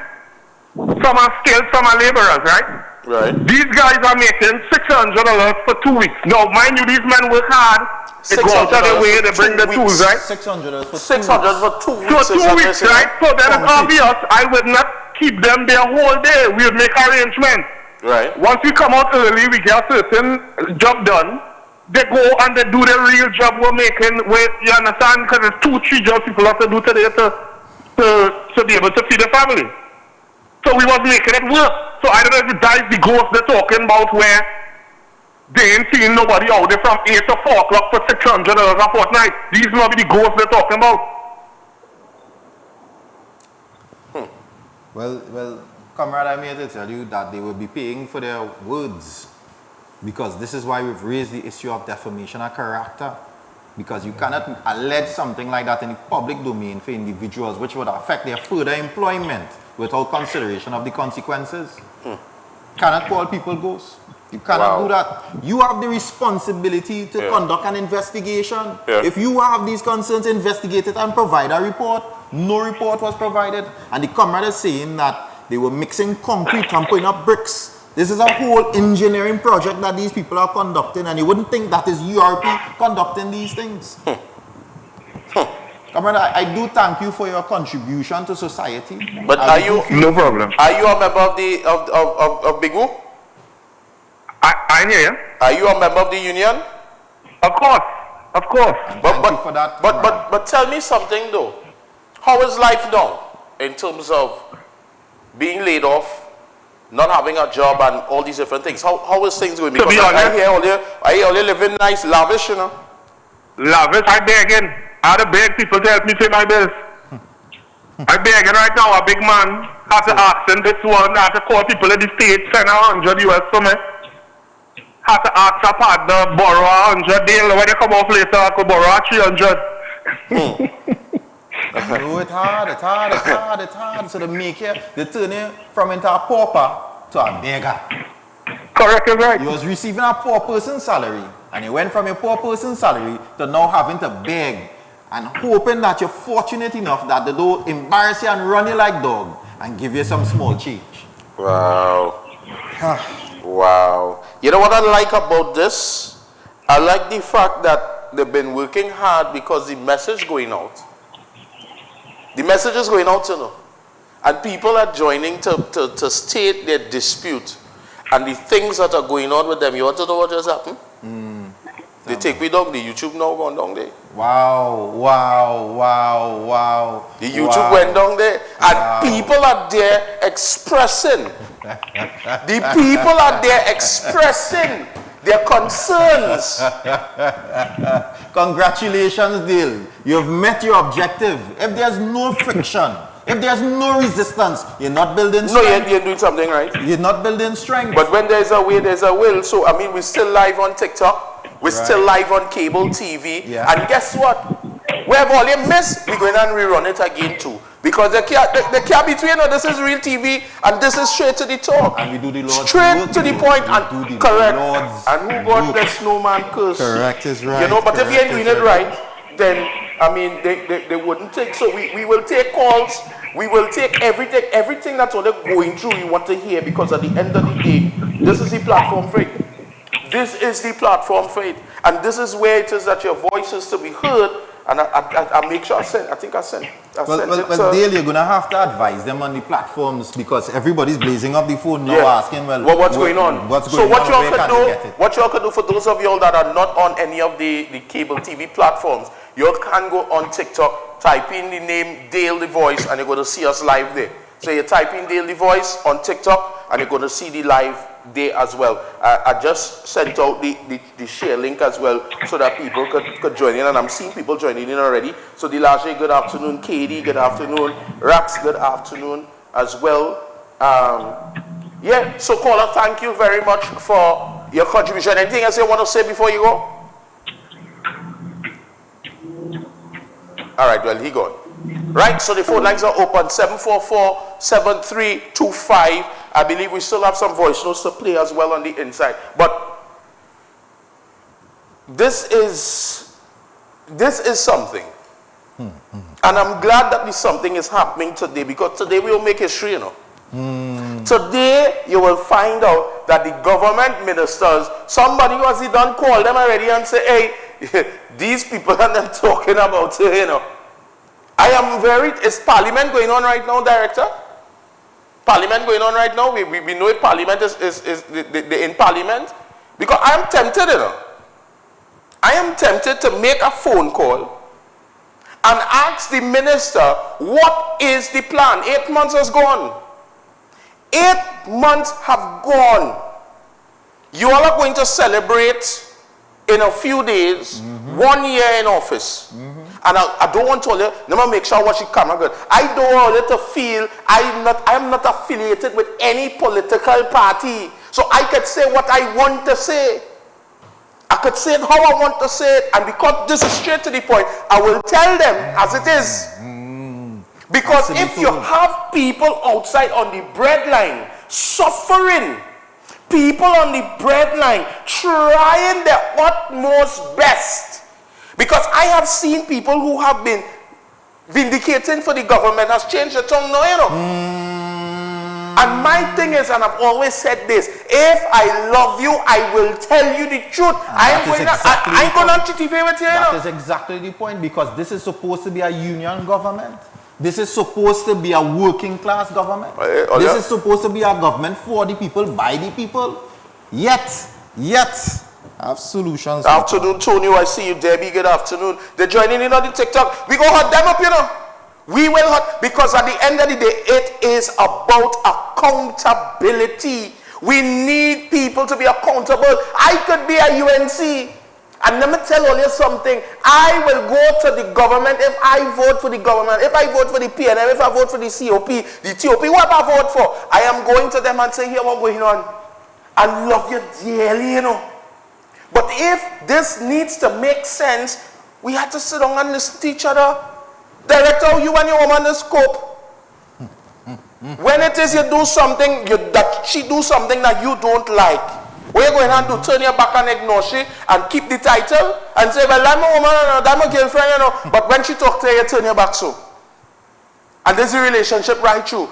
Some are skilled, some are laborers, right? Right. These guys are making $600 for 2 weeks. Now, mind you, these men work hard. They go out of their way, they bring the tools, right? $600 for 600 for 2 weeks. For 2 weeks, right? So then it's obvious I would not keep them there whole day. We would make arrangements. Right. Once we come out early, we get a certain job done. They go and they do the real job we're making. You understand? Because it's 2-3 jobs people have to do today to be able to feed the family. So we was making it work. So I don't know if that is the ghost they're talking about where they ain't seeing nobody out there from 8 to 4 o'clock for $600 a fortnight. These must be the ghosts they're talking about. Well, comrade, I'm here to tell you that they will be paying for their words. Because this is why we've raised the issue of defamation of character. Because you cannot allege something like that in the public domain for individuals which would affect their further employment without consideration of the consequences. Cannot call people ghosts. You cannot do that. You have the responsibility to conduct an investigation. If you have these concerns, investigate it and provide a report. No report was provided. And the comrade is saying that they were mixing concrete and putting up bricks This is a whole engineering project that these people are conducting, and you wouldn't think that is URP conducting these things. Comrade, I do thank you for your contribution to society. But are you no problem? Are you a member of the of Big Woo? I hear you. Are you a member of the union? Of course, of course. But tell me something though. How is life now in terms of being laid off, not having a job, and all these different things? How is things going? Because to be honest, I hear all you living nice, lavish, you know. Lavish, I begging. I had to beg people to help me pay my bills. I begging right now, a big man. I have to ask them this one. I have to call people in the States, send $100 US for me. I have to ask a partner, borrow 100 deal. When they come off later, I could borrow 300. No, it's hard. So they make you, they turn you from into a pauper to a beggar. Correct, you're right. You was receiving a poor person's salary, and you went from a poor person's salary to now having to beg and hoping that you're fortunate enough that they don't embarrass you and run you like dog and give you some small change. Wow. Wow. You know what I like about this? I like the fact that they've been working hard because the message going out. The message is going out, you know. And people are joining to state their dispute and the things that are going on with them. You want to know what just happened? They take me down, the YouTube now gone down there. Wow. The YouTube went down there, and people are there expressing. The people are there expressing their concerns. Congratulations, Dale. You've met your objective. If there's no friction, if there's no resistance, you're not building strength. No, you're doing something right. You're not building strength. But when there's a way, there's a will. So, I mean, we're still live on TikTok. We're still live on cable TV. Yeah. And guess what? Where volume miss, we're going and rerun it again too. Because they can't between, you know, this is real TV and this is straight to the top. And we do the Lord's straight work, to the point and correct. And who got bless no man curse. Correct is right. You know, but if you ain't doing it right, then, I mean, they wouldn't take. So we will take calls. We will take everything that's all they're going through, we want to hear, because at the end of the day, this is the platform for it. This is the platform for it. And this is where it is that your voice is to be heard. And I make sure I sent. Well, Dale, you're going to have to advise them on the platforms, because everybody's blazing up the phone now asking, well, what's going on? What y'all can do for those of y'all that are not on any of the cable TV platforms, you can go on TikTok, type in the name Dale the Voice, and you're going to see us live there. So you type in Dale the Voice on TikTok, and you're going to see the live there as well. I just sent out the share link as well, so that people could join in, and I'm seeing people joining in already. So Dilaje, good afternoon. Katie, good afternoon. Rax, good afternoon as well. So caller, thank you very much for your contribution. Anything else you want to say before you go? All right, well, he gone. Right, so the phone lines are open, 744-7325. I believe we still have some voice notes to play as well on the inside. But this is something. And I'm glad that this something is happening today, because today we will make history, you know. Today you will find out that the government ministers, somebody was done call them already and say, hey, these people and them talking about, you know. Is Parliament going on right now, Director? Parliament going on right now? We know if Parliament is in Parliament. Because I am tempted, you know. I am tempted to make a phone call and ask the minister, what is the plan? 8 months has gone. 8 months have gone. You all are going to celebrate in a few days, 1 year in office. And I don't want to all you, let me make sure I watch the camera good. I don't want you to feel I'm not affiliated with any political party. So I could say what I want to say. I could say it how I want to say it. And because this is straight to the point, I will tell them as it is. Because if you have people outside on the breadline suffering, people on the breadline trying their utmost best, because I have seen people who have been vindicating for the government has changed the tongue now, you know. And my thing is, and I've always said this, if I love you, I will tell you the truth. I ain't going on TV with you. That is exactly the point, because this is supposed to be a union government. This is supposed to be a working class government. This is supposed to be a government for the people, by the people. Yet, I have solutions. Afternoon, Tony, I see you, Debbie. Good afternoon. They're joining in on the TikTok. We go hot them up, you know. We will hot, because at the end of the day, it is about accountability. We need people to be accountable. I could be a UNC. And let me tell all you something. I will go to the government if I vote for the government. If I vote for the PNM, if I vote for the COP, the TOP, what I vote for, I am going to them and say, here what's going on. I love you dearly, you know. But if this needs to make sense, we have to sit down and listen to each other. Director, you and your woman the scope. When it is you do something, that she do something that you don't like, what are you going to do? Turn your back and ignore she and keep the title and say, well, I'm a woman, I'm a girlfriend, you know. But when she talk to you, you turn your back so. And there's a relationship right through.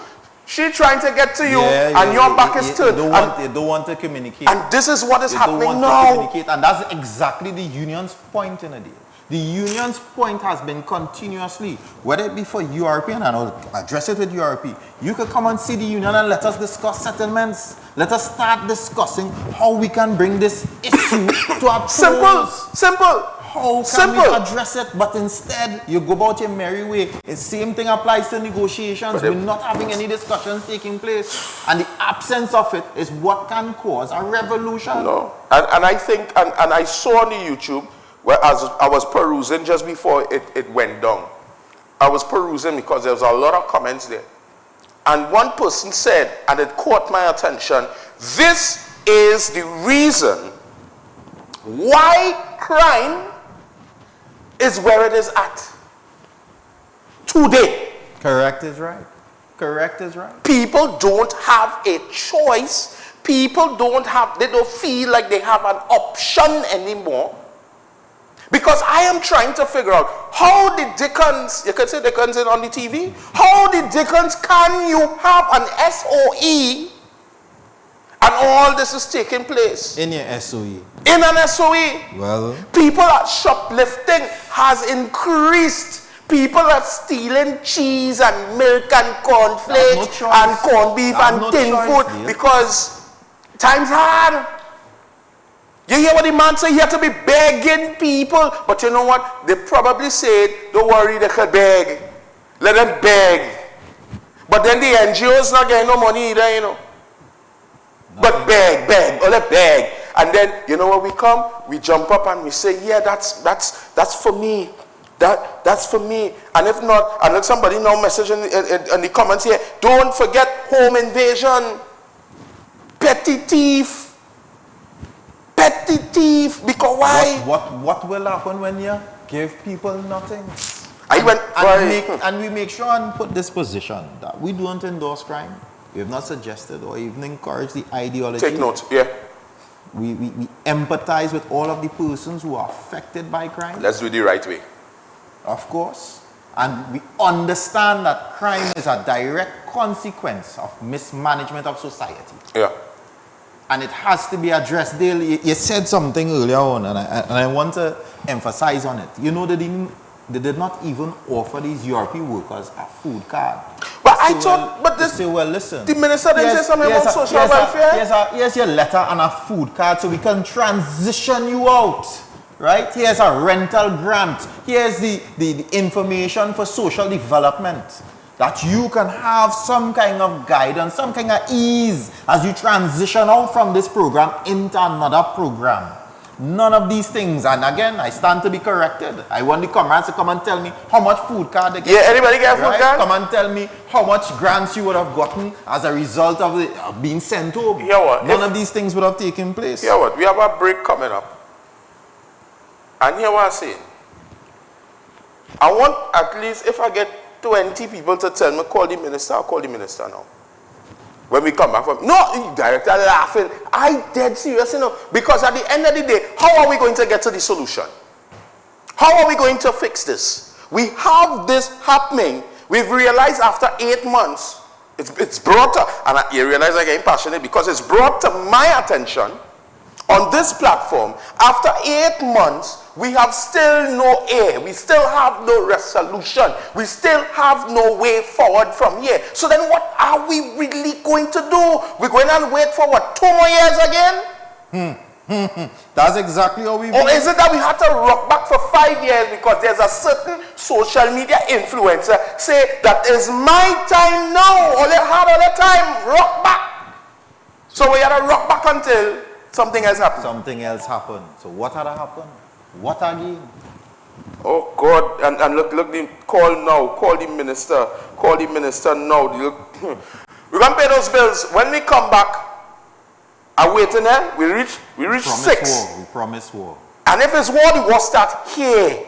She trying to get to you, and your back is turned. They don't want to communicate. And this is what is happening now. And that's exactly the union's point in a deal. The union's point has been continuously, whether it be for URP, and I'll address it with URP, you could come and see the union and let us discuss settlements. Let us start discussing how we can bring this issue to a close. Simple. How can we address it? But instead, you go about your merry way. The same thing applies to negotiations. We're not having any discussions taking place. And the absence of it is what can cause a revolution. No. And I think, and I saw on the YouTube, where as I was perusing just before it went down, I was perusing because there was a lot of comments there. And one person said, and it caught my attention, this is the reason why crime is where it is at today. Correct is right. Correct is right. People don't have a choice. People they don't feel like they have an option anymore. Because I am trying to figure out how the dickens, you can say dickens on the TV, how the dickens can you have an SOE and all this is taking place? In your SOE. In an SOE. Well. People are shoplifting has increased. People are stealing cheese and milk and cornflakes and corned beef and tin food because time's hard. You hear what the man say? He had to be begging people. But you know what? They probably said, don't worry, they can beg. Let them beg. But then the NGOs not getting no money either, you know. But beg, only beg. And then, you know what we come? We jump up and we say, yeah, that's for me. That's for me. And if not, and let somebody now message in the comments here, don't forget home invasion. Petty thief. Petty thief, because why? What will happen when you give people nothing? And we make sure and put this position that we don't endorse crime. We have not suggested or even encouraged the ideology. Take note, yeah. We empathize with all of the persons who are affected by crime. Let's do it the right way. Of course. And we understand that crime is a direct consequence of mismanagement of society. Yeah. And it has to be addressed daily. You said something earlier on, and I want to emphasize on it. You know, they did not even offer these URP workers a food card. But I thought, but this, well, listen. The minister didn't say something about social welfare. Here's your letter and a food card so we can transition you out. Right? Here's a rental grant. Here's the information for social development. That you can have some kind of guidance, some kind of ease as you transition out from this program into another program. None of these things, and again, I stand to be corrected. I want the comrades to come and tell me how much food card they get. Yeah, anybody get a food card? Come and tell me how much grants you would have gotten as a result of being sent home. Hear what? None of these things would have taken place. Hear what? We have a break coming up. And hear what I'm saying. I want at least, if I get 20 people to tell me, call the minister, I'll call the minister now. When we come back from, no, director laughing. I dead serious, you know. Because at the end of the day, how are we going to get to the solution? How are we going to fix this? We have this happening. We've realized after 8 months It's brought to, and you realize I'm getting passionate because it's brought to my attention on this platform. After 8 months, we have still no air. We still have no resolution. We still have no way forward from here. So then what are we really going to do? We're going to wait for what, 2 more years again? That's exactly how we Or is it that we had to rock back for 5 years because there's a certain social media influencer say that is my time now, all the time, rock back. So we had to rock back until something else happened. Something else happened. So what had happened? What again? Oh God, and look, the call now, call the minister now. We're going to pay those bills. When we come back, I waiting there, we reach promise 6. War. We promise war. And if it's war, the war start here.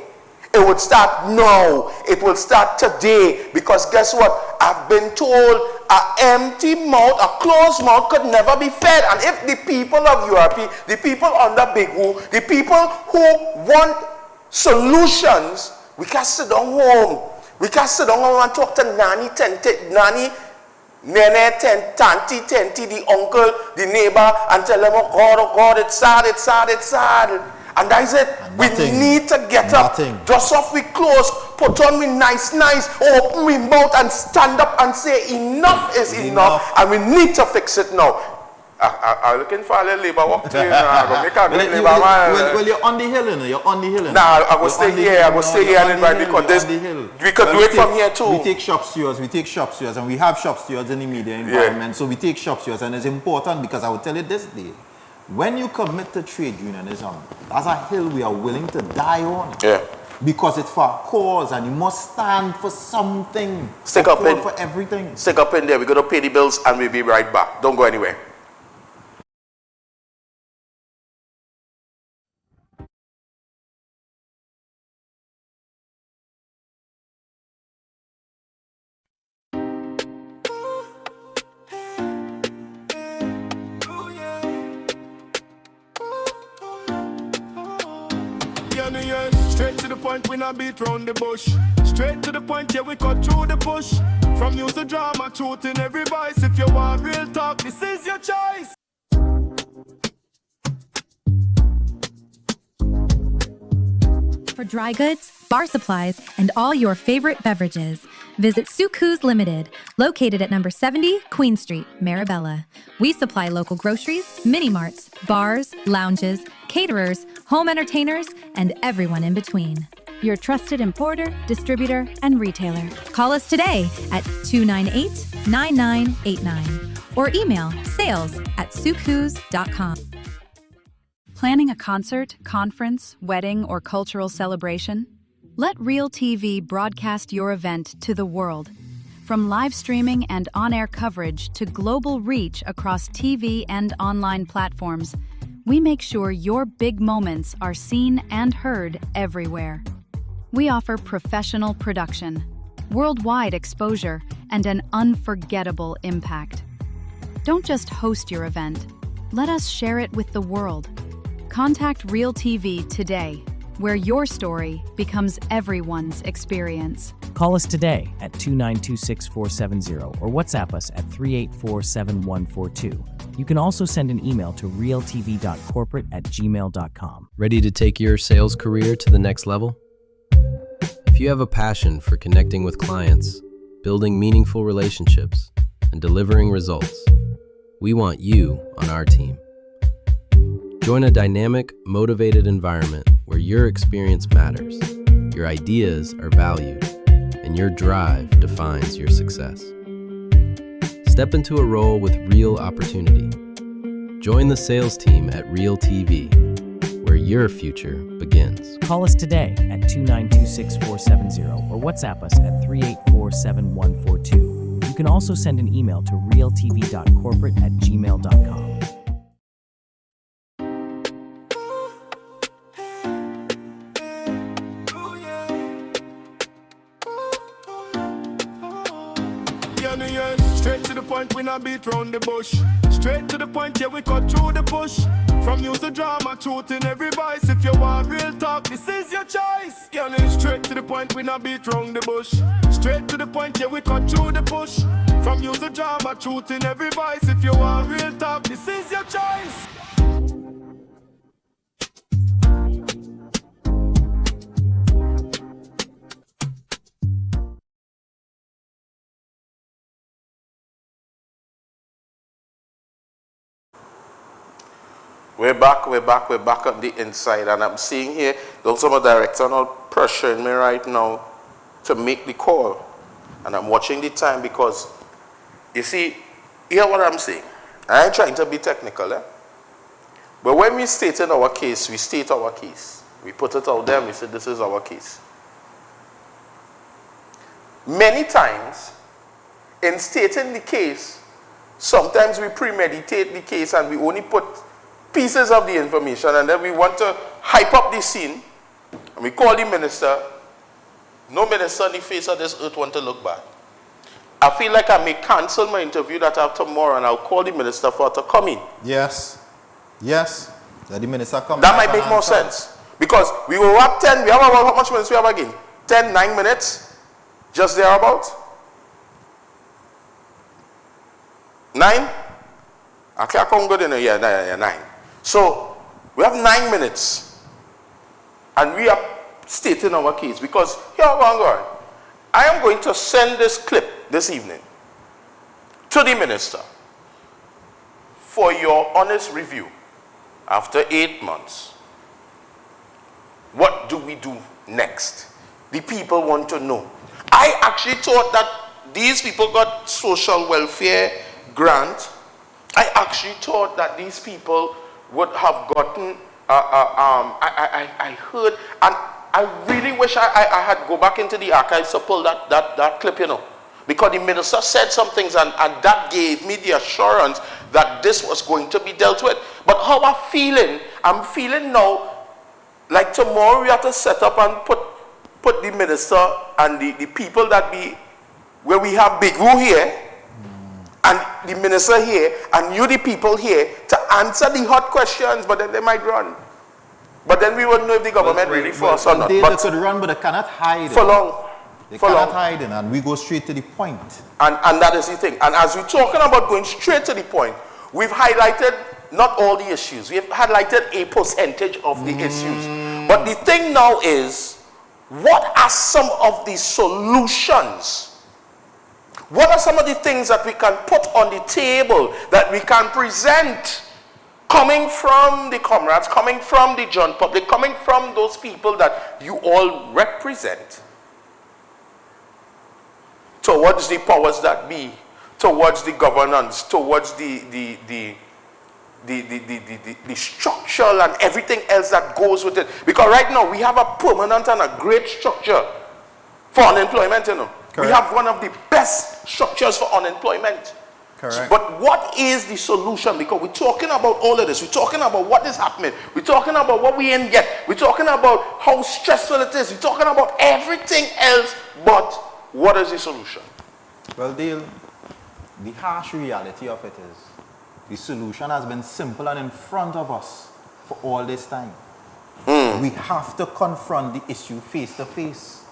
It would start now. It will start today. Because guess what? I've been told an empty mouth, a closed mouth could never be fed. And if the people of URP, the people under Big Woo, the people who want solutions, we can sit down home. We can sit down home and talk to Nani, Nene, Tanti, the uncle, the neighbor, and tell them, oh God, it's sad. And that is it. We need to get up, dust off we clothes, put on we nice, open we mouth and stand up and say enough is enough. And we need to fix it now. I'm looking for a little labor work too. Well, you're on the hill, You're on the hill. Nah, I will stay here. I will stay here and invite because this, we could do it from here too. We take shop stewards, and we have shop stewards in the media environment. Yeah. So we take shop stewards, and it's important because I will tell you this day. When you commit to trade unionism, that's a hill we are willing to die on. Yeah. Because it's for a cause and you must stand for something. Stick up in. For everything. Stick up in there. We're going to pay the bills and we'll be right back. Don't go anywhere. Straight to the point, we not beat round the bush. Straight to the point, yeah, we cut through the bush. From use the drama, truth in every voice. If you want real talk, this is your choice. For dry goods, bar supplies, and all your favorite beverages, visit Suku's Limited, located at number 70 Queen Street, Marabella. We supply local groceries, mini-marts, bars, lounges, caterers, home entertainers, and everyone in between. Your trusted importer, distributor, and retailer. Call us today at 298-9989 or email sales@sukus.com. Planning a concert, conference, wedding, or cultural celebration? Let Real TV broadcast your event to the world. From live streaming and on-air coverage to global reach across TV and online platforms, we make sure your big moments are seen and heard everywhere. We offer professional production, worldwide exposure, and an unforgettable impact. Don't just host your event. Let us share it with the world. Contact Real TV today, where your story becomes everyone's experience. Call us today at 2926470 or WhatsApp us at 3847142. You can also send an email to realtv.corporate@gmail.com. Ready to take your sales career to the next level? If you have a passion for connecting with clients, building meaningful relationships, and delivering results, we want you on our team. Join a dynamic, motivated environment where your experience matters, your ideas are valued, and your drive defines your success. Step into a role with real opportunity. Join the sales team at Real TV, where your future begins. Call us today at 2926470 or WhatsApp us at 3847142. You can also send an email to realtv.corporate@gmail.com. Straight to the point, we not beat round the bush. Straight to the point, yeah, we cut through the bush. From use the drama, truth in every voice. If you want real talk, this is your choice. Straight to the point, we not beat round the bush. Straight to the point, yeah, we cut through the bush. From use the drama, truth in every voice. If you want real talk, this is your choice. We're back on the inside, and I'm seeing here, there's some director not pressuring me right now to make the call. And I'm watching the time because, you see, hear what I'm saying. I ain't trying to be technical, but when we state in our case, we state our case. We put it out there and we say, this is our case. Many times, in stating the case, sometimes we premeditate the case and we only put pieces of the information, and then we want to hype up the scene, and we call the minister. No minister on the face of this earth want to look bad. I feel like I may cancel my interview that I have tomorrow, and I'll call the minister for her to come in. Yes. Yes. Let the minister come. That might make more sense. Because we will have 10, we have about, how much minutes we have again? 10, 9 minutes? Just thereabout? 9? I can't come good in a year, 9. So, we have 9 minutes. And we are stating our case. Because, here I'm going. I am going to send this clip this evening to the minister for your honest review after 8 months. What do we do next? The people want to know. I actually thought that these people got social welfare grant. I actually thought that these people would have gotten, I heard, and I really wish I had go back into the archives to pull that clip, you know. Because the minister said some things and that gave me the assurance that this was going to be dealt with. But how I'm feeling now, like tomorrow we have to set up and put the minister and the people that where we have Big Woo here, and the minister here, and you the people here, to answer the hot questions, but then they might run. But then we wouldn't know if the government really forced or not. They could run, but they cannot hide. For long. They cannot hide, and we go straight to the point. And that is the thing. And as we're talking about going straight to the point, we've highlighted not all the issues. We've highlighted a percentage of the issues. But the thing now is, what are some of the solutions? What are some of the things that we can put on the table, that we can present, coming from the comrades, coming from the John public, coming from those people that you all represent, towards the powers that be, towards the governance, towards the structure and everything else that goes with it. Because right now we have a permanent and a great structure for unemployment, you know. Correct. We have one of the best structures for unemployment. Correct. But what is the solution? Because we're talking about all of this. We're talking about what is happening. We're talking about what we ain't get. We're talking about how stressful it is. We're talking about everything else, but what is the solution? Well, Dale, the harsh reality of it is, the solution has been simple and in front of us for all this time. We have to confront the issue face to face.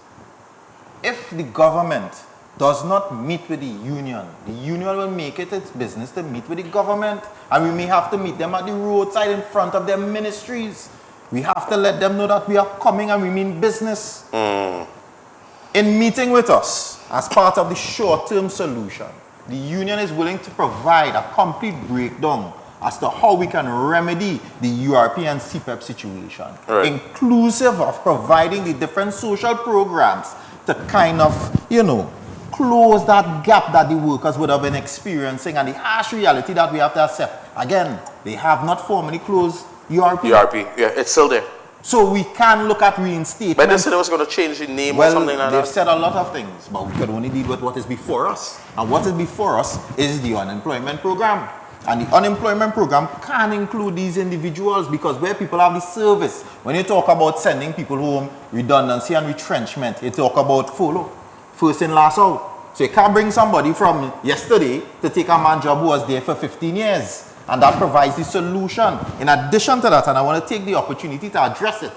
If the government does not meet with the union will make it its business to meet with the government, and we may have to meet them at the roadside in front of their ministries. We have to let them know that we are coming and we mean business. In meeting with us as part of the short-term solution, the union is willing to provide a complete breakdown as to how we can remedy the URP and CPEP situation, inclusive of providing the different social programs to kind of, you know, close that gap that the workers would have been experiencing, and the harsh reality that we have to accept. Again, they have not formally closed URP. URP, yeah, it's still there. So we can look at reinstatement. But they said it was going to change the name or something like that. They've said a lot of things, but we can only deal with what is before us. And what is before us is the unemployment program. And the unemployment program can include these individuals, because where people have the service, when you talk about sending people home, redundancy and retrenchment, you talk about follow, first in, last out. So you can't bring somebody from yesterday to take a man job who was there for 15 years. And that provides the solution. In addition to that, and I want to take the opportunity to address it,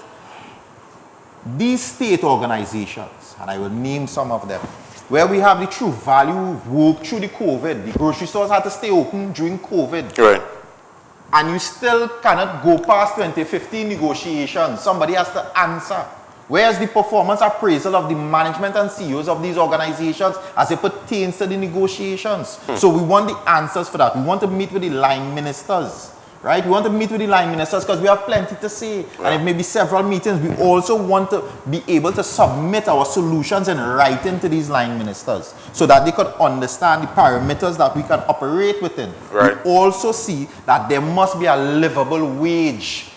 these state organizations, and I will name some of them, where we have the true value work through the COVID. The grocery stores had to stay open during COVID. Right. And you still cannot go past 2015 negotiations. Somebody has to answer. Where's the performance appraisal of the management and CEOs of these organizations as it pertains to the negotiations? So we want the answers for that. We want to meet with the line ministers, right? We want to meet with the line ministers because we have plenty to say. And it may be several meetings. We also want to be able to submit our solutions in writing to these line ministers so that they could understand the parameters that we can operate within. Right. We also see that there must be a livable wage.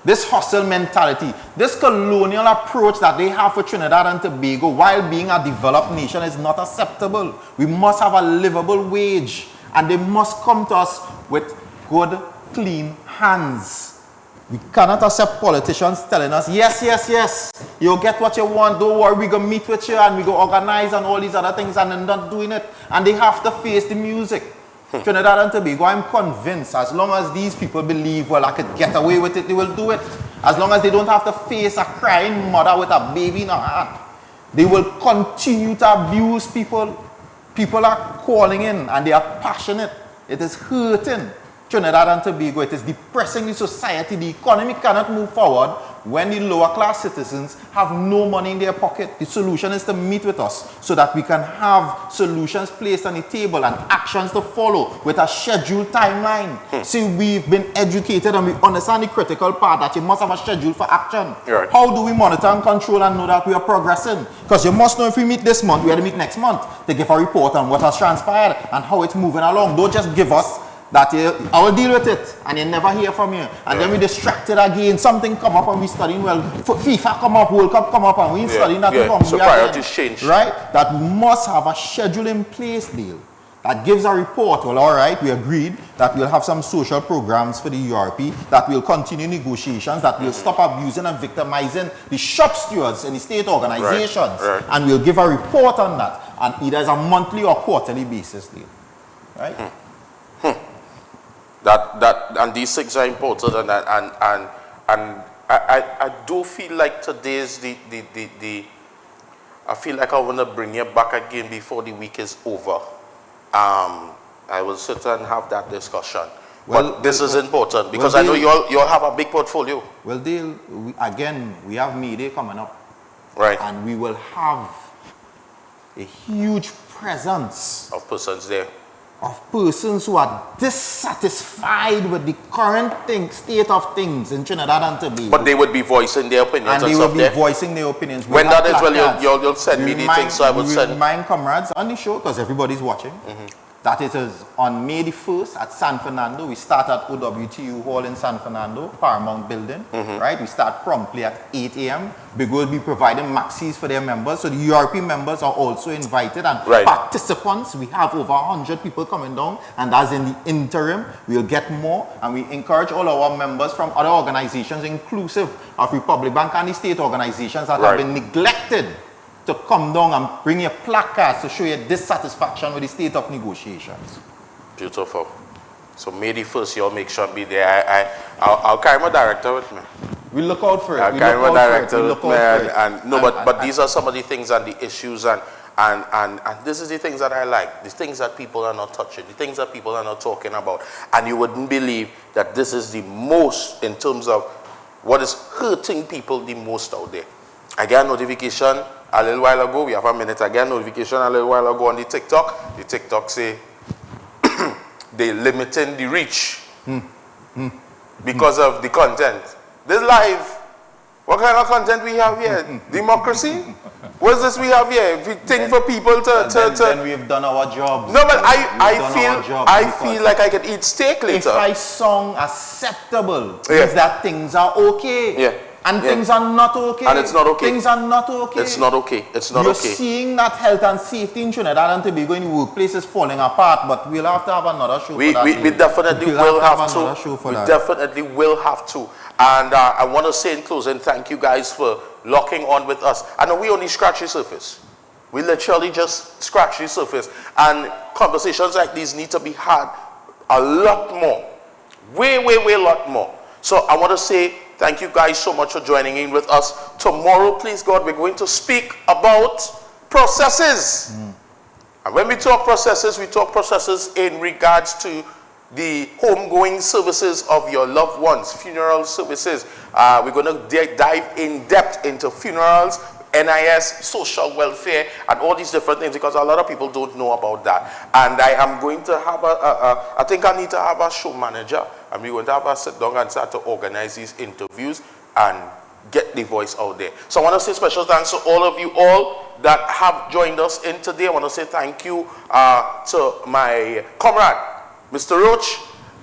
This hustle mentality, this colonial approach that they have for Trinidad and Tobago while being a developed nation is not acceptable. We must have a livable wage and they must come to us with good, clean hands. We cannot accept politicians telling us, yes, yes, yes, you'll get what you want, don't worry, we're going to meet with you and we're going to organize and all these other things, and they're not doing it. And they have to face the music. Trinidad and Tobago, I'm convinced, as long as these people believe, well, I could get away with it, they will do it. As long as they don't have to face a crying mother with a baby in her hand, they will continue to abuse people. People are calling in and they are passionate. It is hurting Trinidad and Tobago. It is depressing the society. The economy cannot move forward when the lower class citizens have no money in their pocket. The solution is to meet with us so that we can have solutions placed on the table and actions to follow with a scheduled timeline. See, we've been educated and we understand the critical part that you must have a schedule for action. Right. How do we monitor and control and know that we are progressing? Because you must know if we meet this month, we have to meet next month to give a report on what has transpired and how it's moving along. Don't just give us that I will deal with it, and you never hear from you. And then we distracted again. Something come up and we studying, well, FIFA come up, World Cup come up, and we ain't studying that. So priorities change. Right? That we must have a schedule in place, deal. That gives a report. Well, all right, we agreed that we'll have some social programs for the URP, that we'll continue negotiations, that we'll stop abusing and victimizing the shop stewards in the state organizations. Right. And we'll give a report on that, and either as a monthly or quarterly basis, deal. Right? And these things are important, and I do feel like today's I feel like I want to bring you back again before the week is over. I will sit and have that discussion. Well, but this is important because I know you all have a big portfolio. Well, Dale, we have May Day coming up. Right. And we will have a huge presence of persons there. Of persons who are dissatisfied with the current state of things in Trinidad and Tobago. But they would be voicing their opinions and they will be voicing their opinions. When that is, well, you'll send me the things, so I will send. Remind comrades on the show, because everybody's watching, that it is on May the 1st at San Fernando. We start at OWTU Hall in San Fernando, Paramount Building, right? We start promptly at 8 a.m. We will be providing maxis for their members. So the URP members are also invited, and participants, we have over 100 people coming down, and as in the interim, we'll get more, and we encourage all our members from other organizations, inclusive of Republic Bank and the state organizations that have been neglected, to come down and bring your placards to show your dissatisfaction with the state of negotiations. Beautiful. So May the 1st, you'll make sure be there. I'll carry my director with me. We look out for it. I'll carry my director with me. But these are some of the things and the issues, and this is the things that I like, the things that people are not touching, the things that people are not talking about. And you wouldn't believe that this is the most, in terms of what is hurting people the most out there. I get a notification a little while ago, we have a minute, I get a notification a little while ago on the TikTok. The TikTok say they're limiting the reach because of the content. This live, what kind of content we have here? Democracy? What's this we have here? We think for people to then we have done our job. No, but I feel like I could eat steak later. If I sound acceptable, means that things are okay. Yeah. And things are not okay. And it's not okay. Things are not okay. It's not okay. It's not You're okay. You're seeing that health and safety in Trinidad and Tobago in the workplace is falling apart, but we'll have to have another show for that. We definitely will have to. We definitely will have to. And I want to say in closing, thank you guys for locking on with us. I know we only scratch the surface. We literally just scratch the surface. And conversations like these need to be had a lot more. Way a lot more. So I want to say thank you guys so much for joining in with us. Tomorrow, please God, we're going to speak about processes. And when we talk processes in regards to the homegoing services of your loved ones, funeral services. We're going to dive in depth into funerals, NIS, social welfare, and all these different things, because a lot of people don't know about that. And I am going to have I think I need to have a show manager, and we're going to have a sit down and start to organize these interviews and get the voice out there. So I want to say special thanks to all of you all that have joined us in today. I want to say thank you to my comrade, Mr. Roach,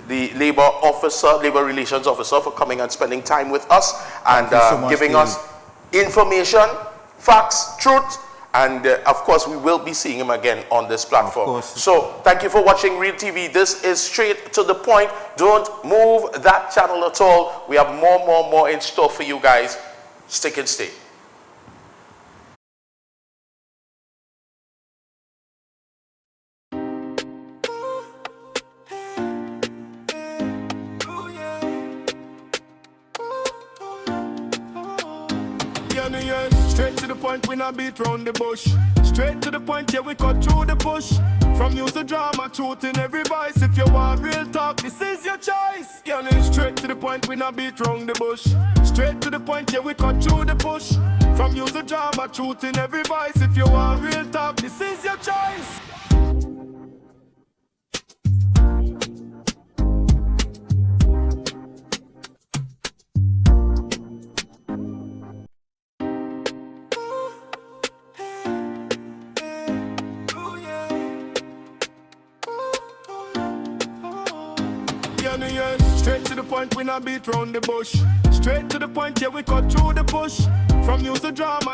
the labor relations officer, for coming and spending time with us and giving us information, facts, truth, and of course we will be seeing him again on this platform. So thank you for watching Real TV. This is straight to the point. Don't move that channel at all. We have more in store for you guys. Stick and stay. Straight to the point, we not beat round the bush. Straight to the point, yeah, we cut through the bush. From news to drama, truth in every voice. If you want real talk, this is your choice. Yeah, straight to the point, we not beat round the bush. Straight to the point, yeah, we cut through the bush. From news to drama, truth in every voice. If you want real talk, this is your choice. Straight to the point, we not beat round the bush. Straight to the point, yeah, we cut through the bush. From news to drama.